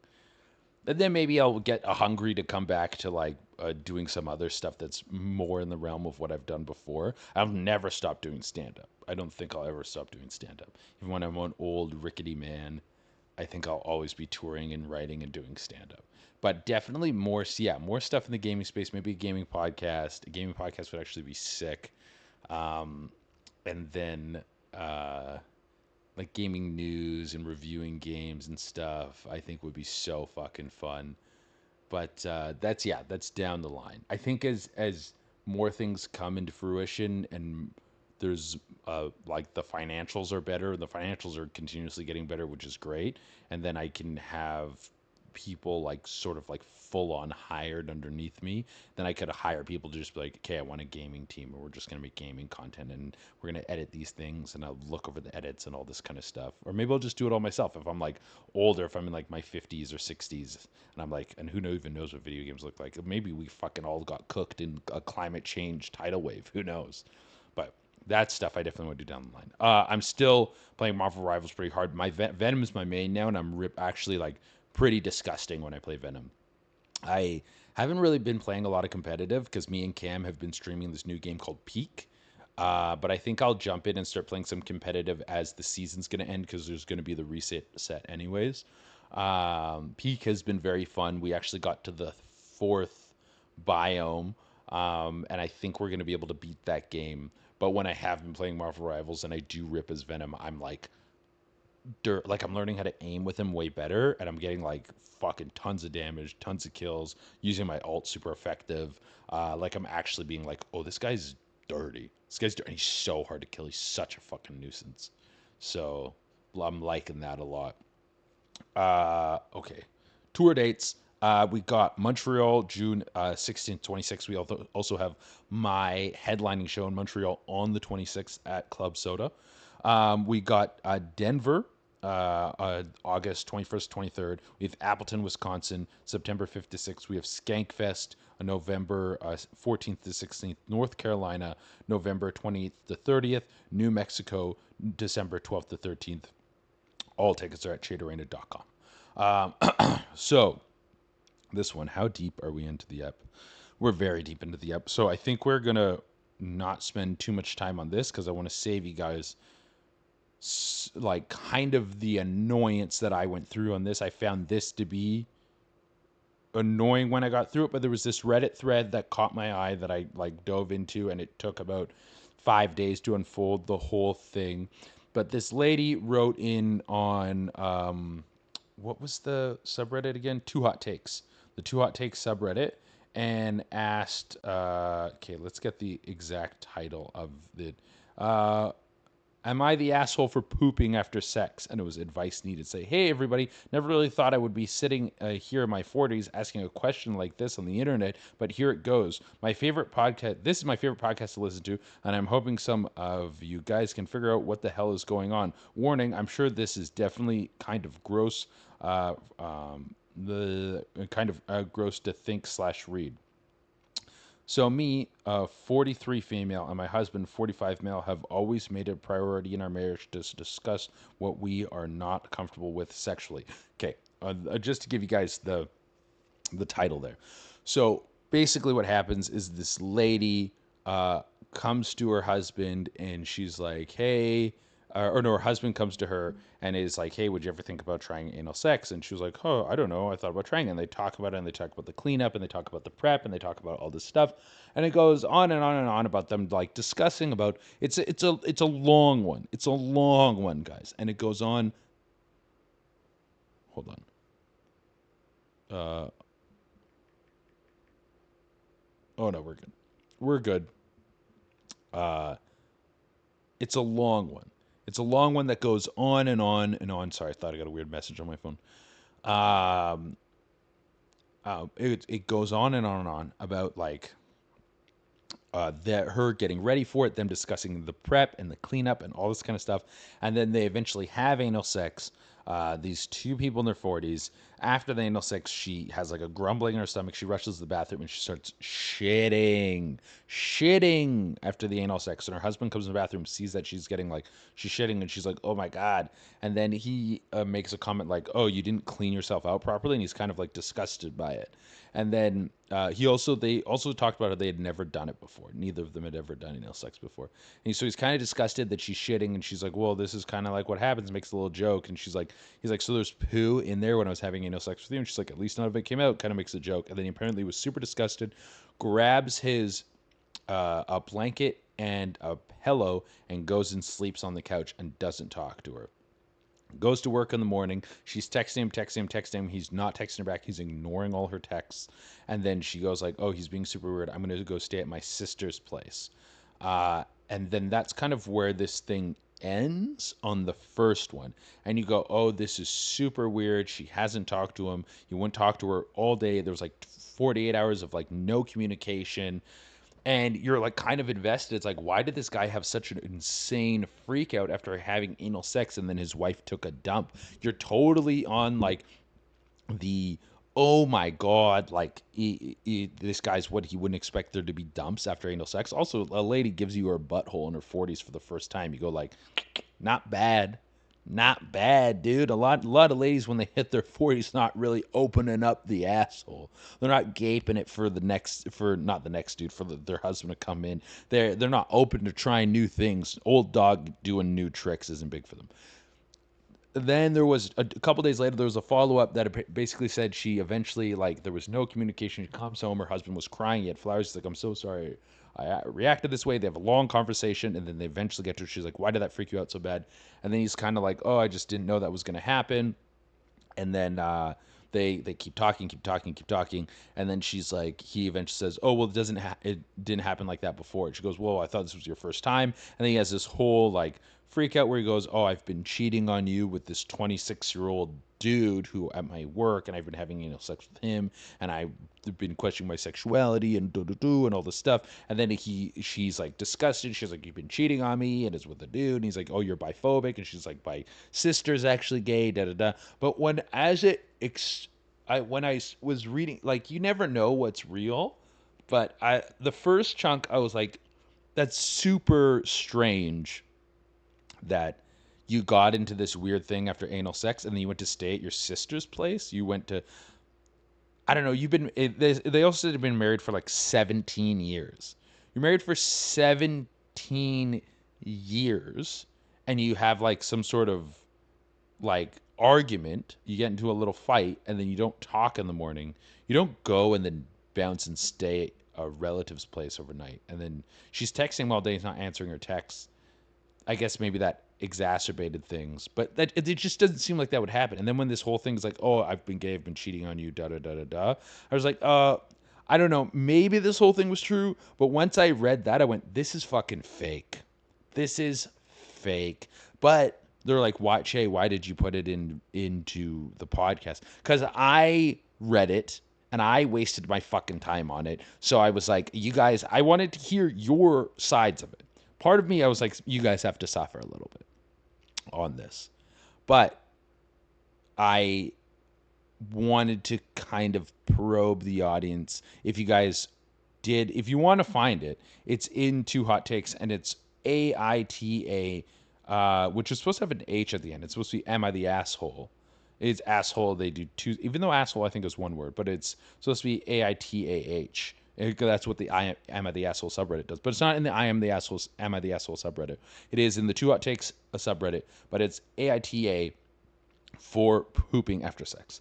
And then maybe I'll get hungry to come back to like doing some other stuff that's more in the realm of what I've done before. I'll never stop doing stand up. I don't think I'll ever stop doing stand up. Even when I'm an old rickety man, I think I'll always be touring and writing and doing stand up. But definitely more, yeah, more stuff in the gaming space. Maybe a gaming podcast. A gaming podcast would actually be sick. And then like gaming news and reviewing games and stuff, I think would be so fucking fun. But that's down the line. I think as more things come into fruition and there's like the financials are better, the financials are continuously getting better, which is great, and then I can have people like sort of like full on hired underneath me, then I could hire people to just be like, okay, I want a gaming team, or we're just gonna make gaming content, and we're gonna edit these things, and I'll look over the edits and all this kind of stuff. Or maybe I'll just do it all myself if I'm like older, if I'm in like my 50s or 60s, and I'm like, and who even knows what video games look like? Maybe we fucking all got cooked in a climate change tidal wave. Who knows? But that stuff I definitely want to do down the line. I'm still playing Marvel Rivals pretty hard. My Venom is my main now, and I'm actually like pretty disgusting when I play Venom. I haven't really been playing a lot of competitive because me and Cam have been streaming this new game called Peak. But I think I'll jump in and start playing some competitive as the season's going to end because there's going to be the reset set anyways. Peak has been very fun. We actually got to the fourth biome, and I think we're going to be able to beat that game. But when I have been playing Marvel Rivals and I do rip as Venom, I'm like like I'm learning how to aim with him way better, and I'm getting like fucking tons of damage, tons of kills, using my ult super effective. Like I'm actually being like, oh, this guy's dirty. This guy's dirty. And he's so hard to kill. He's such a fucking nuisance. So I'm liking that a lot. Okay. Tour dates. We got Montreal, June 16th, 26th. We also have my headlining show in Montreal on the 26th at Club Soda. We got Denver, August 21st, 23rd. We have Appleton, Wisconsin, September 5th to 6th. We have Skankfest, November 14th to 16th. North Carolina, November 20th to 30th. New Mexico, December 12th to 13th. All tickets are at traderarena.com. So, this one, how deep are we into the ep? We're very deep into the ep. So, I think we're going to not spend too much time on this because I want to save you guys like kind of the annoyance that I went through on this. I found this to be annoying when I got through it, but there was this Reddit thread that caught my eye that I like dove into, and it took about 5 days to unfold the whole thing. But this lady wrote in on what was the subreddit again? Two Hot Takes, the Two Hot Takes subreddit, and asked. Okay, let's get the exact title of it. Am I the asshole for pooping after sex? And it was advice needed. Say, hey, everybody, never really thought I would be sitting here in my 40s asking a question like this on the internet, but here it goes. My favorite podcast, this is my favorite podcast to listen to, and I'm hoping some of you guys can figure out what the hell is going on. Warning, I'm sure this is definitely kind of gross, the kind of gross to think/read. So me, 43 female, and my husband, 45 male, have always made it a priority in our marriage to discuss what we are not comfortable with sexually. Okay, just to give you guys the title there. So basically, what happens is this lady comes to her husband, and she's like, "Hey." Or no, her husband comes to her and is like, "Hey, would you ever think about trying anal sex?" And she was like, "Oh, I don't know. I thought about trying it." And they talk about it, and they talk about the cleanup, and they talk about the prep, and they talk about all this stuff, and it goes on and on and on about them like discussing about it's a long one. It's a long one, guys, and it goes on. Hold on. Oh no, we're good. We're good. It's a long one. It's a long one that goes on and on and on. Sorry, I thought I got a weird message on my phone. It goes on and on and on about like that her getting ready for it, them discussing the prep and the cleanup and all this kind of stuff, and then they eventually have anal sex. These two people in their 40s. After the anal sex, she has like a grumbling in her stomach. She rushes to the bathroom and she starts shitting after the anal sex. And her husband comes in the bathroom, sees that she's getting like she's shitting, and she's like, "Oh my god!" And then he makes a comment like, "Oh, you didn't clean yourself out properly," and he's kind of like disgusted by it. And then they also talked about how they had never done it before. Neither of them had ever done anal sex before. And so he's kind of disgusted that she's shitting, and she's like, "Well, this is kind of like what happens." Makes a little joke, and he's like, "So there's poo in there when I was having anal sex with you?" And she's like, "At least none of it came out." Kind of makes a joke, and then he apparently was super disgusted, grabs his a blanket and a pillow, and goes and sleeps on the couch and doesn't talk to her. Goes to work in the morning. She's texting him. He's not texting her back. He's ignoring all her texts. And then she goes like, "Oh, he's being super weird. I'm gonna go stay at my sister's place." And then that's kind of where this thing ends on the first one. And you go, "Oh, this is super weird. She hasn't talked to him. You wouldn't talk to her all day. There was like 48 hours of like no communication." And you're like kind of invested. It's like, why did this guy have such an insane freak out after having anal sex and then his wife took a dump? You're totally on like the, oh my god, like this guy's what he wouldn't expect there to be dumps after anal sex. Also, a lady gives you her butthole in her 40s for the first time. You go like, not bad. Not bad, dude. A lot of ladies when they hit their 40s not really opening up the asshole. They're not gaping it for the next for not the next dude for their husband to come in. They're not open to trying new things. Old dog doing new tricks isn't big for them. Then there was a couple days later there was a follow-up that basically said she eventually, like, there was no communication. She comes home, her husband was crying, he had flowers. He's like, "I'm so sorry I reacted this way." They have a long conversation and then they eventually get to her. She's like, "Why did that freak you out so bad?" And then he's kind of like, "Oh, I just didn't know that was going to happen." And then they keep talking, and then she's like, he eventually says, "Oh, well, it didn't happen like that before." And she goes, "Whoa, I thought this was your first time." And then he has this whole like freak out where he goes, "Oh, I've been cheating on you with this 26-year-old dude who at my work, and I've been having sex with him, and I've been questioning my sexuality and and all this stuff." And then she's like disgusted. She's like, "You've been cheating on me," and it's with a dude. And he's like, "Oh, you're biphobic," and she's like, "My sister's actually gay." Da da da. But when I was reading, like, you never know what's real, but the first chunk I was like, that's super strange that you got into this weird thing after anal sex and then you went to stay at your sister's place. You went to, I don't know, they also said you've been married for like 17 years. You're married for 17 years and you have like some sort of like argument, you get into a little fight, and then you don't talk in the morning. You don't go and then bounce and stay at a relative's place overnight. And then she's texting all day, he's not answering her texts. I guess maybe that exacerbated things, but that it just doesn't seem like that would happen. And then when this whole thing is like, "Oh, I've been gay, I've been cheating on you," da da da da da, I was like, I don't know, maybe this whole thing was true, but once I read that, I went, "This is fucking fake. This is fake." But they're like, why did you put it into the podcast?" Because I read it and I wasted my fucking time on it. So I was like, you guys, I wanted to hear your sides of it. Part of me, I was like, you guys have to suffer a little bit on this. But I wanted to kind of probe the audience. If you want to find it, it's in Two Hot Takes, and it's AITA, which is supposed to have an H at the end. It's supposed to be "Am I the Asshole?" It's asshole. They do two, even though asshole I think is one word, but it's supposed to be AITAH. That's what the I Am I the Asshole subreddit does. But it's not in the Am I the Asshole subreddit. It is in the Two Hot Takes a subreddit, but it's AITA for pooping after sex.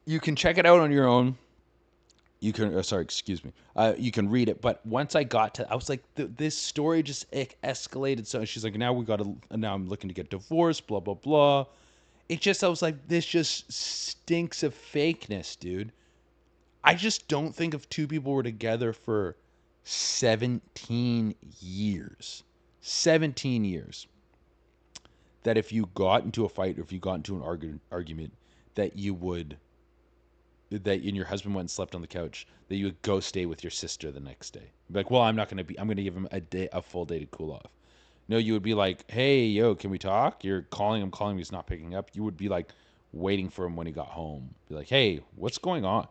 You can check it out on your own. You can, sorry, excuse me. You can read it, but once I got to, I was like, this story just escalated. So she's like, now I'm looking to get divorced, blah blah blah. I was like, this just stinks of fakeness, dude. I just don't think if two people were together for 17 years, 17 years, that if you got into a fight or if you got into an argument, that you would your husband went and slept on the couch, that you would go stay with your sister the next day. Be like, "Well, I'm going to give him a full day to cool off." No, you would be like, "Hey, yo, can we talk?" You're calling him, he's not picking up. You would be like waiting for him when he got home. Be like, "Hey, what's going on?"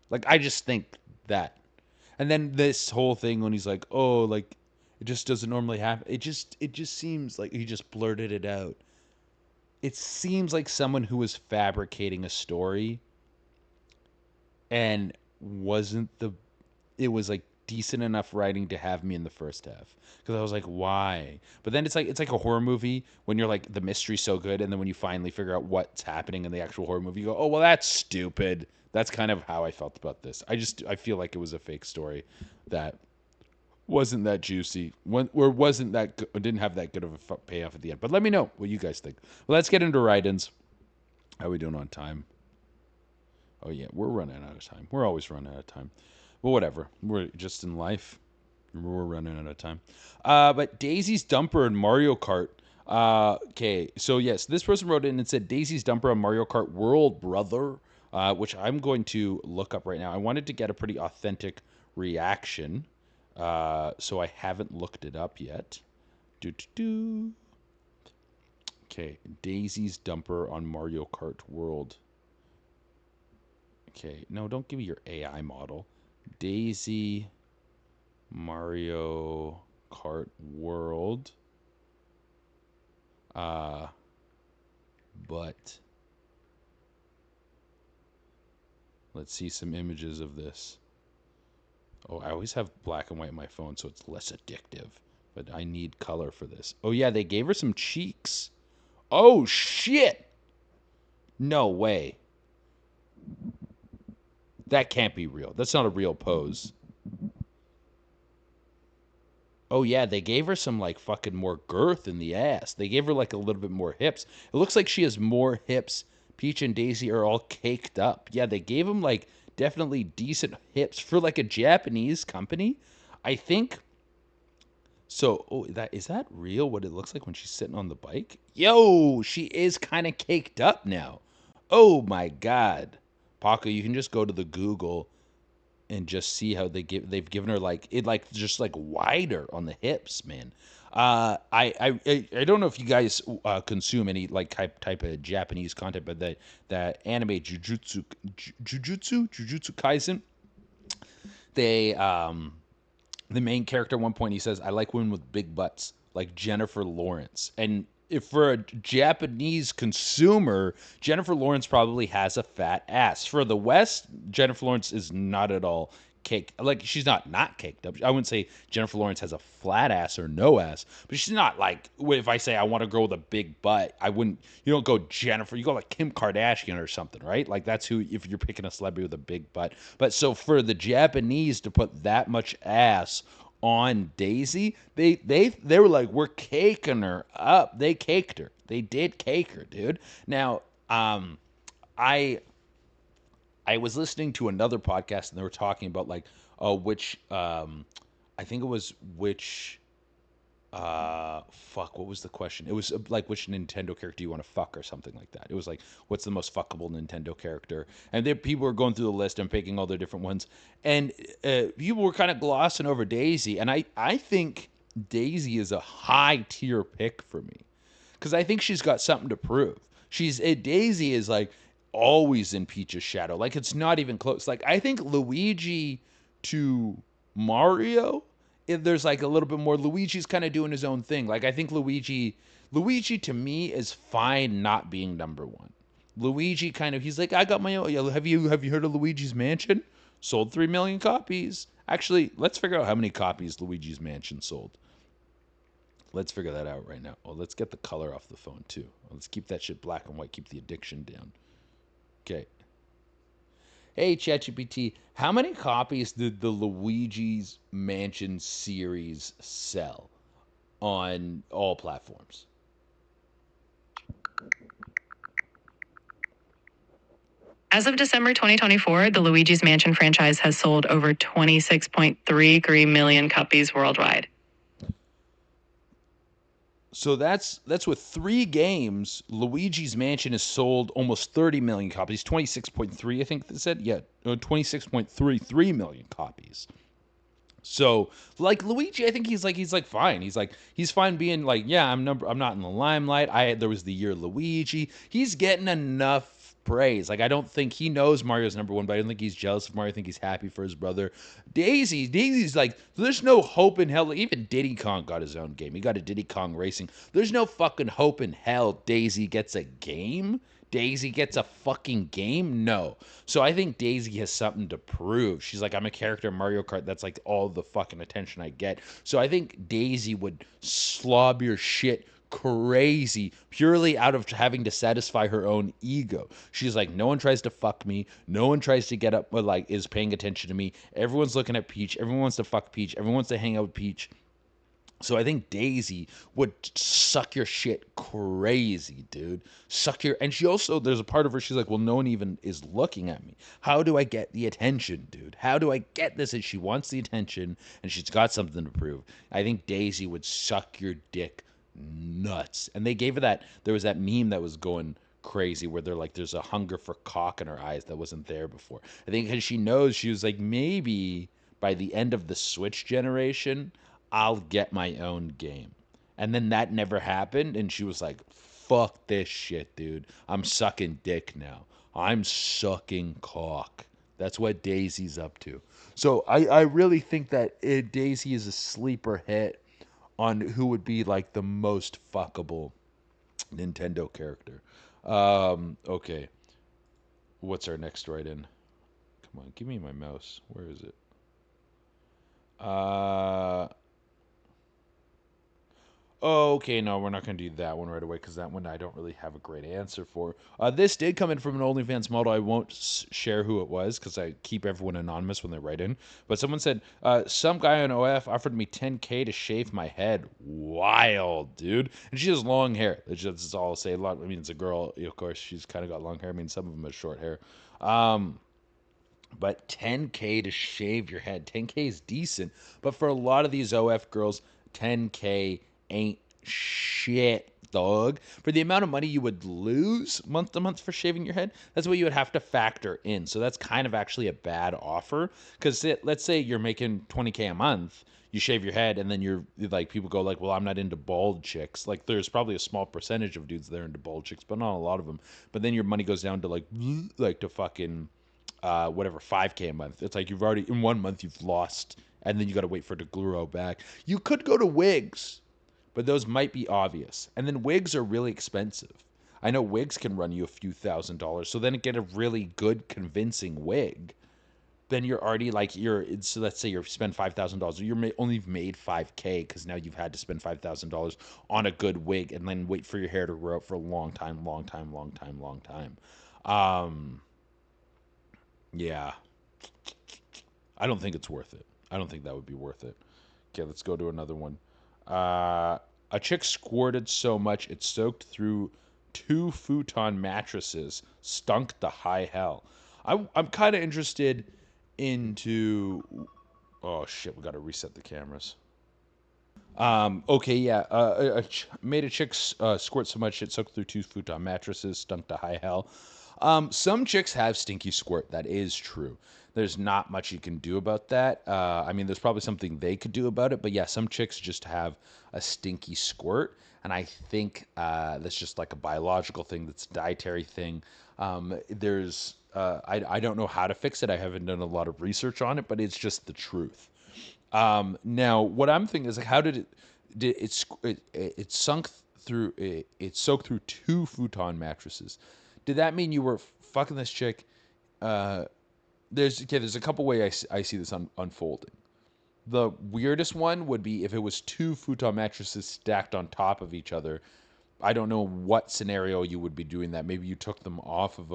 Like, I just think that. And then this whole thing when he's like, "Oh, like, it just doesn't normally happen." It just seems like he just blurted it out. It seems like someone who was fabricating a story and it was like decent enough writing to have me in the first half, because I was like, why? But then it's like a horror movie when you're like, the mystery's so good, and then when you finally figure out what's happening in the actual horror movie, you go, "Oh, well, that's stupid." That's kind of how I felt about this. I feel like it was a fake story that wasn't that juicy. Or wasn't that didn't have that good of a payoff at the end. But let me know what you guys think. Well, let's get into write-ins. How are we doing on time? Oh yeah, we're running out of time. We're always running out of time. But whatever. We're just in life. We're running out of time. But Daisy's Dumper in Mario Kart. Okay, so yes, this person wrote in and said Daisy's Dumper on Mario Kart World, brother. Which I'm going to look up right now. I wanted to get a pretty authentic reaction. So I haven't looked it up yet. Okay, Daisy's Dumper on Mario Kart World. Okay, no, don't give me your AI model. Daisy Mario Kart World. But let's see some images of this. Oh, I always have black and white on my phone, so it's less addictive. But I need color for this. Oh, yeah, they gave her some cheeks. Oh, shit! No way. That can't be real. That's not a real pose. Oh, yeah, they gave her some, like, fucking more girth in the ass. They gave her, like, a little bit more hips. It looks like she has more hips. Peach and Daisy are all caked up. Yeah, they gave them, like, definitely decent hips for, like, a Japanese company. I think... So, oh, is that real, what it looks like when she's sitting on the bike? Yo, she is kind of caked up now. Oh, my God. Paco, you can just go to the Google and just see how they've given her like it like just like wider on the hips, man. I don't know if you guys consume any like type of Japanese content, but that anime Jujutsu Kaisen, they the main character at one point he says, I like women with big butts, like Jennifer Lawrence. And if for a Japanese consumer, Jennifer Lawrence probably has a fat ass. For the West, Jennifer Lawrence is not at all cake. Like, she's not caked up. I wouldn't say Jennifer Lawrence has a flat ass or no ass, but she's not like, if I say I want a girl with a big butt, I wouldn't, you don't go Jennifer, you go like Kim Kardashian or something, right? Like, that's who, if you're picking a celebrity with a big butt. But so for the Japanese to put that much ass on Daisy, they were like, we're caking her up. They caked her. They did cake her, dude. Now, I was listening to another podcast and they were talking about like, which I think it was which what was the question? It was like, which Nintendo character do you want to fuck or something like that. It was like, what's the most fuckable Nintendo character? And then people were going through the list and picking all their different ones, and people were kind of glossing over Daisy, and I think Daisy is a high tier pick for me because I think she's got something to prove. Daisy is like always in Peach's shadow. Like, it's not even close. Like, I think Luigi to Mario, if there's like a little bit more, Luigi's kind of doing his own thing. Like, I think Luigi to me is fine not being number one. Luigi kind of, he's like, I got my own. Yeah, have you heard of Luigi's Mansion? Sold 3 million copies. Actually, let's figure out how many copies Luigi's Mansion sold. Let's figure that out right now. Oh, let's get the color off the phone too. Let's keep that shit black and white. Keep the addiction down. Okay. Hey, ChatGPT, how many copies did the Luigi's Mansion series sell on all platforms? As of December 2024, the Luigi's Mansion franchise has sold over 26.33 million copies worldwide. So that's with 3 games. Luigi's Mansion has sold almost 30 million copies. 26.3, I think they said. Yeah, 26.33 million copies. So, like, Luigi, I think he's fine. He's fine being like, yeah, I'm not in the limelight. There was the year Luigi. He's getting enough praise. Like, I don't think he knows Mario's number one, but I don't think he's jealous of Mario. I think he's happy for his brother. Daisy's like, there's no hope in hell. Like, even Diddy Kong got his own game. He got a Diddy Kong Racing. There's no fucking hope in hell Daisy gets a game. Daisy gets a fucking game? No. So I think Daisy has something to prove. She's like, I'm a character in Mario Kart that's like all the fucking attention I get. So I think Daisy would slob your shit crazy purely out of having to satisfy her own ego. She's like, no one tries to fuck me. No one tries to get up, but like is paying attention to me. Everyone's looking at Peach. Everyone wants to fuck Peach. Everyone wants to hang out with Peach. So I think Daisy would suck your shit crazy, dude. Suck your, and she also, there's a part of her, she's like, well, no one even is looking at me. How do I get the attention, dude? How do I get this? And she wants the attention, and she's got something to prove. I think Daisy would suck your dick nuts. And they gave her that, there was that meme that was going crazy where they're like, there's a hunger for cock in her eyes that wasn't there before. I think because she knows, she was like, maybe by the end of the Switch generation, I'll get my own game. And then that never happened. And she was like, fuck this shit, dude. I'm sucking dick now. I'm sucking cock. That's what Daisy's up to. So I really think that Daisy is a sleeper hit on who would be like the most fuckable Nintendo character. Okay. What's our next write in? Come on, give me my mouse. Where is it? Oh, okay, no, we're not going to do that one right away because that one I don't really have a great answer for. This did come in from an OnlyFans model. I won't share who it was because I keep everyone anonymous when they write in. But someone said, some guy on OF offered me 10K to shave my head. Wild, dude. And she has long hair. That's all I'll say. I mean, it's a girl, of course. She's kind of got long hair. I mean, some of them have short hair. But 10K to shave your head. 10K is decent. But for a lot of these OF girls, 10K ain't shit, dog. For the amount of money you would lose month to month for shaving your head, that's what you would have to factor in. So that's kind of actually a bad offer. Because let's say you're making 20K a month, you shave your head, and then you're like, people go like, well, I'm not into bald chicks. Like, there's probably a small percentage of dudes that are into bald chicks, but not a lot of them. But then your money goes down to like to fucking whatever, 5K a month. It's like you've already, in 1 month, you've lost, and then you got to wait for it to grow back. You could go to wigs, but those might be obvious. And then wigs are really expensive. I know wigs can run you a few $1,000s. So then get a really good, convincing wig. Then you're already like, so let's say you spend $5,000. You're only made 5K because now you've had to spend $5,000 on a good wig and then wait for your hair to grow out for a long time. Yeah. I don't think it's worth it. I don't think that would be worth it. Okay, let's go to another one. A chick squirted so much it soaked through 2 futon mattresses, stunk to high hell. I'm kind of interested into. Oh shit, we got to reset the cameras. Okay, yeah. Made a chick squirt so much it soaked through 2 futon mattresses, stunk to high hell. Some chicks have stinky squirt. That is true. There's not much you can do about that. I mean, there's probably something they could do about it, but yeah, some chicks just have a stinky squirt, and I think that's just like a biological thing. That's a dietary thing. I don't know how to fix it. I haven't done a lot of research on it, but it's just the truth. Now, what I'm thinking is like, how did it sunk through? It soaked through 2 futon mattresses. Did that mean you were fucking this chick? There's a couple ways I see this unfolding. The weirdest one would be if it was 2 futon mattresses stacked on top of each other. I don't know what scenario you would be doing that. Maybe you took them off of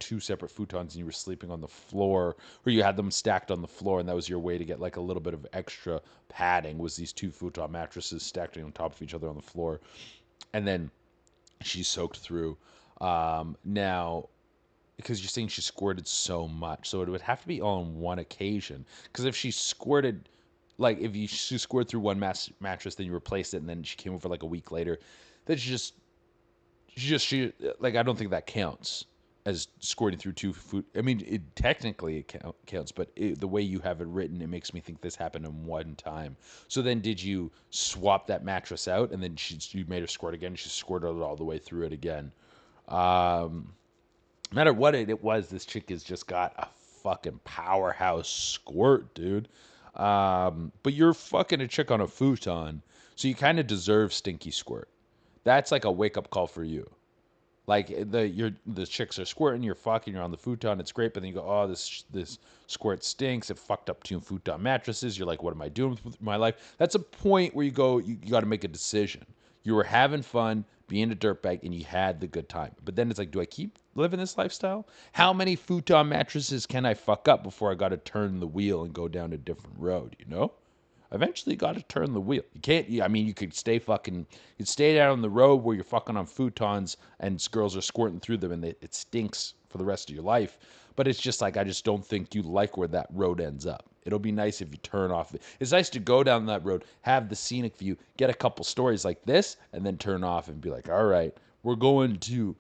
2 separate futons and you were sleeping on the floor, or you had them stacked on the floor, and that was your way to get like a little bit of extra padding. Was these 2 futon mattresses stacked on top of each other on the floor, and then she soaked through. Now, because you're saying she squirted so much, so it would have to be all on one occasion. Because if she squirted, like if she squirted through one mattress, then you replaced it, and then she came over like a week later, then she like, I don't think that counts as squirting through 2 foot. I mean, technically it counts, but the way you have it written, it makes me think this happened in one time. So then, did you swap that mattress out, and then you made her squirt again? She squirted it all the way through it again. No matter what it was, this chick has just got a fucking powerhouse squirt, dude. But you're fucking a chick on a futon, so you kind of deserve stinky squirt. That's like a wake up call for you. Like the chicks are squirting, you're fucking, you're on the futon, it's great, but then you go, oh, this squirt stinks. It fucked up 2 futon mattresses. You're like, what am I doing with my life? That's a point where you go, you got to make a decision. You were having fun, being a dirtbag, and you had the good time. But then it's like, do I keep living this lifestyle? How many futon mattresses can I fuck up before I got to turn the wheel and go down a different road, you know? Eventually got to turn the wheel. You can't, I mean, you could you'd stay down on the road where you're fucking on futons and girls are squirting through them and it stinks for the rest of your life. But it's just like, I just don't think you like where that road ends up. It'll be nice if you turn off. It's nice to go down that road, have the scenic view, get a couple stories like this, and then turn off and be like, all right, we're going to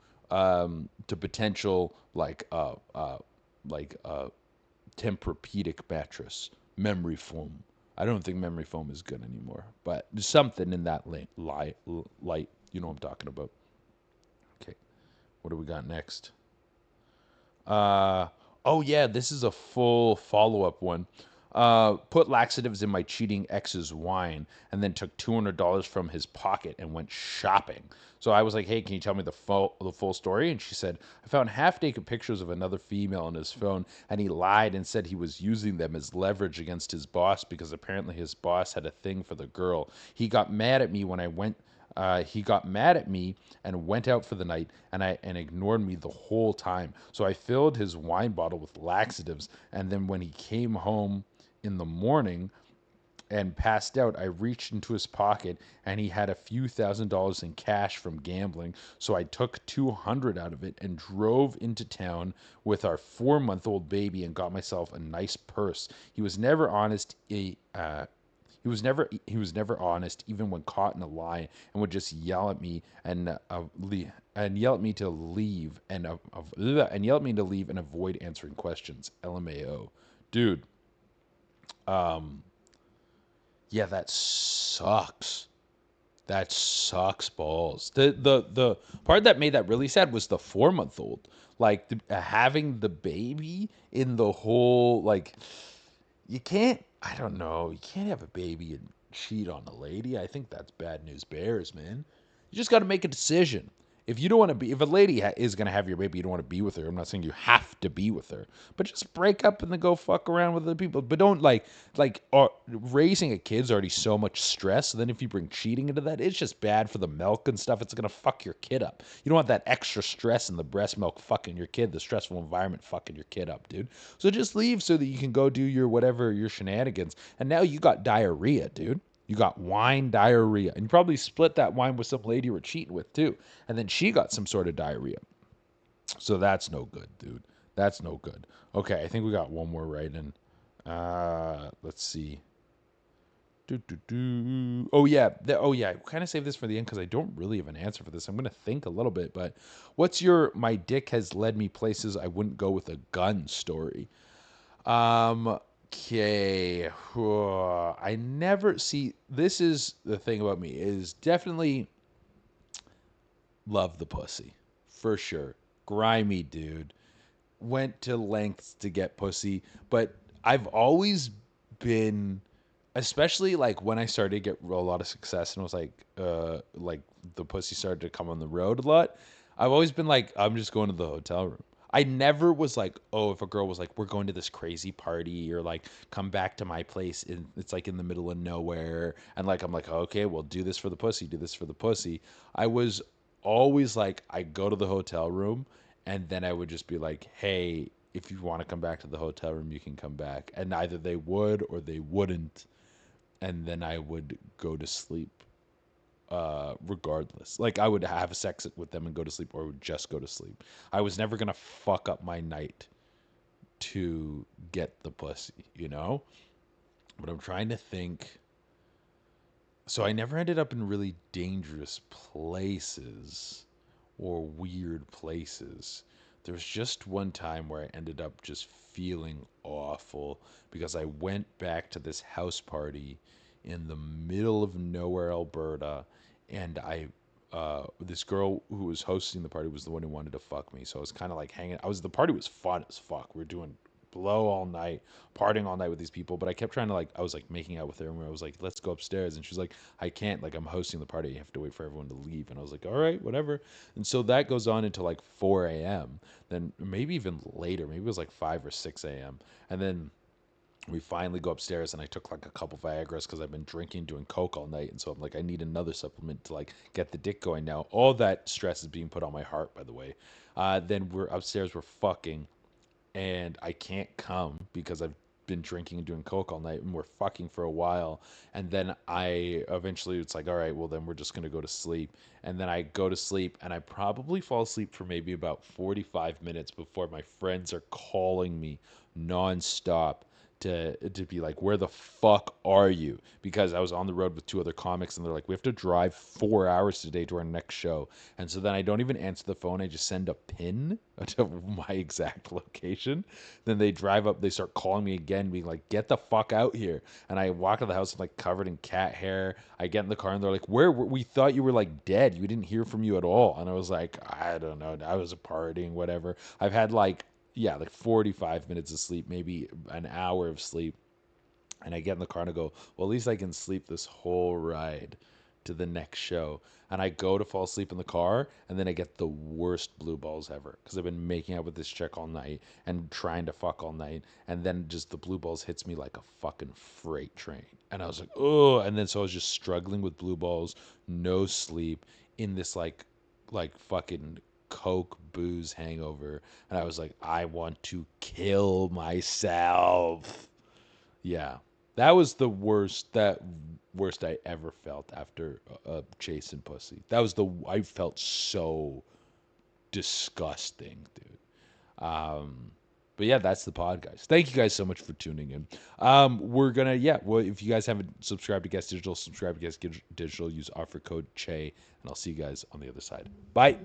potential Tempur-Pedic mattress, memory foam. I don't think memory foam is good anymore, but there's something in that light. You know what I'm talking about. Okay, what do we got next? Oh yeah, this is a full follow-up one. Put laxatives in my cheating ex's wine and then took $200 from his pocket and went shopping. So I was like, hey, can you tell me the full story? And she said, I found half-naked pictures of another female on his phone, and he lied and said he was using them as leverage against his boss because apparently his boss had a thing for the girl. He got mad at me when I went he got mad at me and went out for the night and ignored me the whole time. So I filled his wine bottle with laxatives, and then when he came home in the morning and passed out, I reached into his pocket and he had a few $1,000s in cash from gambling. So I took 200 out of it and drove into town with our 4-month-old baby and got myself a nice purse. He was never honest. He was never honest, even when caught in a lie, and would just yell at me and yell at me to leave and yell at me to leave and avoid answering questions. LMAO, dude. Yeah, that sucks. That sucks balls. The part that made that really sad was the 4-month-old. Like having the baby in the whole like you can't, I don't know, you can't have a baby and cheat on a lady. I think that's bad news bears, man. You just got to make a decision. If you don't want to be, if a lady is going to have your baby, you don't want to be with her. I'm not saying you have to be with her, but just break up and then go fuck around with other people. But don't raising a kid's already so much stress. So then if you bring cheating into that, it's just bad for the milk and stuff. It's going to fuck your kid up. You don't want that extra stress in the breast milk fucking your kid, the stressful environment fucking your kid up, dude. So just leave so that you can go do your whatever, your shenanigans. And now you got diarrhea, dude. You got wine diarrhea. And you probably split that wine with some lady you were cheating with, too. And then she got some sort of diarrhea. So that's no good, dude. That's no good. Okay, I think we got one more right in. Let's see. Oh, yeah. Kind of save this for the end because I don't really have an answer for this. I'm going to think a little bit. But what's your my dick has led me places I wouldn't go with a gun story? Okay. I never see. This is the thing about me is definitely love the pussy for sure. Grimy dude. Went to lengths to get pussy, but I've always been, especially like when I started to get a lot of success and was like the pussy started to come on the road a lot. I've always been like, I'm just going to the hotel room. I never was like, oh, if a girl was like, we're going to this crazy party or like come back to my place and it's like in the middle of nowhere. And like, I'm like, okay, well, do this for the pussy, do this for the pussy. I was always like, I go to the hotel room and then I would just be like, hey, if you want to come back to the hotel room, you can come back. And either they would or they wouldn't. And then I would go to sleep regardless. Like I would have sex with them and go to sleep or would just go to sleep. I was never going to fuck up my night to get the pussy, you know? But I'm trying to think. So I never ended up in really dangerous places or weird places. There was just one time where I ended up just feeling awful because I went back to this house party in the middle of nowhere, Alberta, and this girl who was hosting the party was the one who wanted to fuck me. So I was kind of like hanging. The party was fun as fuck. We were doing blow all night, partying all night with these people. But I kept trying to I was like making out with her, and I was like, let's go upstairs. And she's like, I can't. Like I'm hosting the party. You have to wait for everyone to leave. And I was like, all right, whatever. And so that goes on until like 4 a.m. Then maybe even later. Maybe it was like 5 or 6 a.m. And then We finally go upstairs, and I took like a couple Viagra's because I've been drinking, doing coke all night, and so I'm like, I need another supplement to like get the dick going now. All that stress is being put on my heart, by the way. Then we're upstairs, we're fucking, and I can't come because I've been drinking and doing coke all night, and we're fucking for a while. And then I eventually, it's like, all right, well then we're just gonna go to sleep. And then I go to sleep, and I probably fall asleep for maybe about 45 minutes before my friends are calling me nonstop to be like, where the fuck are you? Because I was on the road with two other comics, and they're like, we have to drive 4 hours today to our next show. And so then I don't even answer the phone. I just send a pin to my exact location. Then they drive up, they start calling me again, being like, get the fuck out here. And I walk to the house like covered in cat hair. I get in the car, and they're like, we thought you were like dead. We didn't hear from you at all. And I was like, I don't know. I was partying, whatever. I've had like, yeah, like 45 minutes of sleep, maybe an hour of sleep. And I get in the car and I go, well, at least I can sleep this whole ride to the next show. And I go to fall asleep in the car, and then I get the worst blue balls ever because I've been making out with this chick all night and trying to fuck all night. And then just the blue balls hits me like a fucking freight train. And I was like, oh. And then so I was just struggling with blue balls, no sleep, in this like fucking coke booze hangover. And I was like, I want to kill myself. Yeah, that was the worst I ever felt after chasing pussy. That was I felt so disgusting, dude. But yeah, that's the pod, guys. Thank you guys so much for tuning in. We're gonna, yeah, well, if you guys haven't subscribed to Guest Digital, subscribe to Guest Digital. Use offer code CHE, and I'll see you guys on the other side. Bye.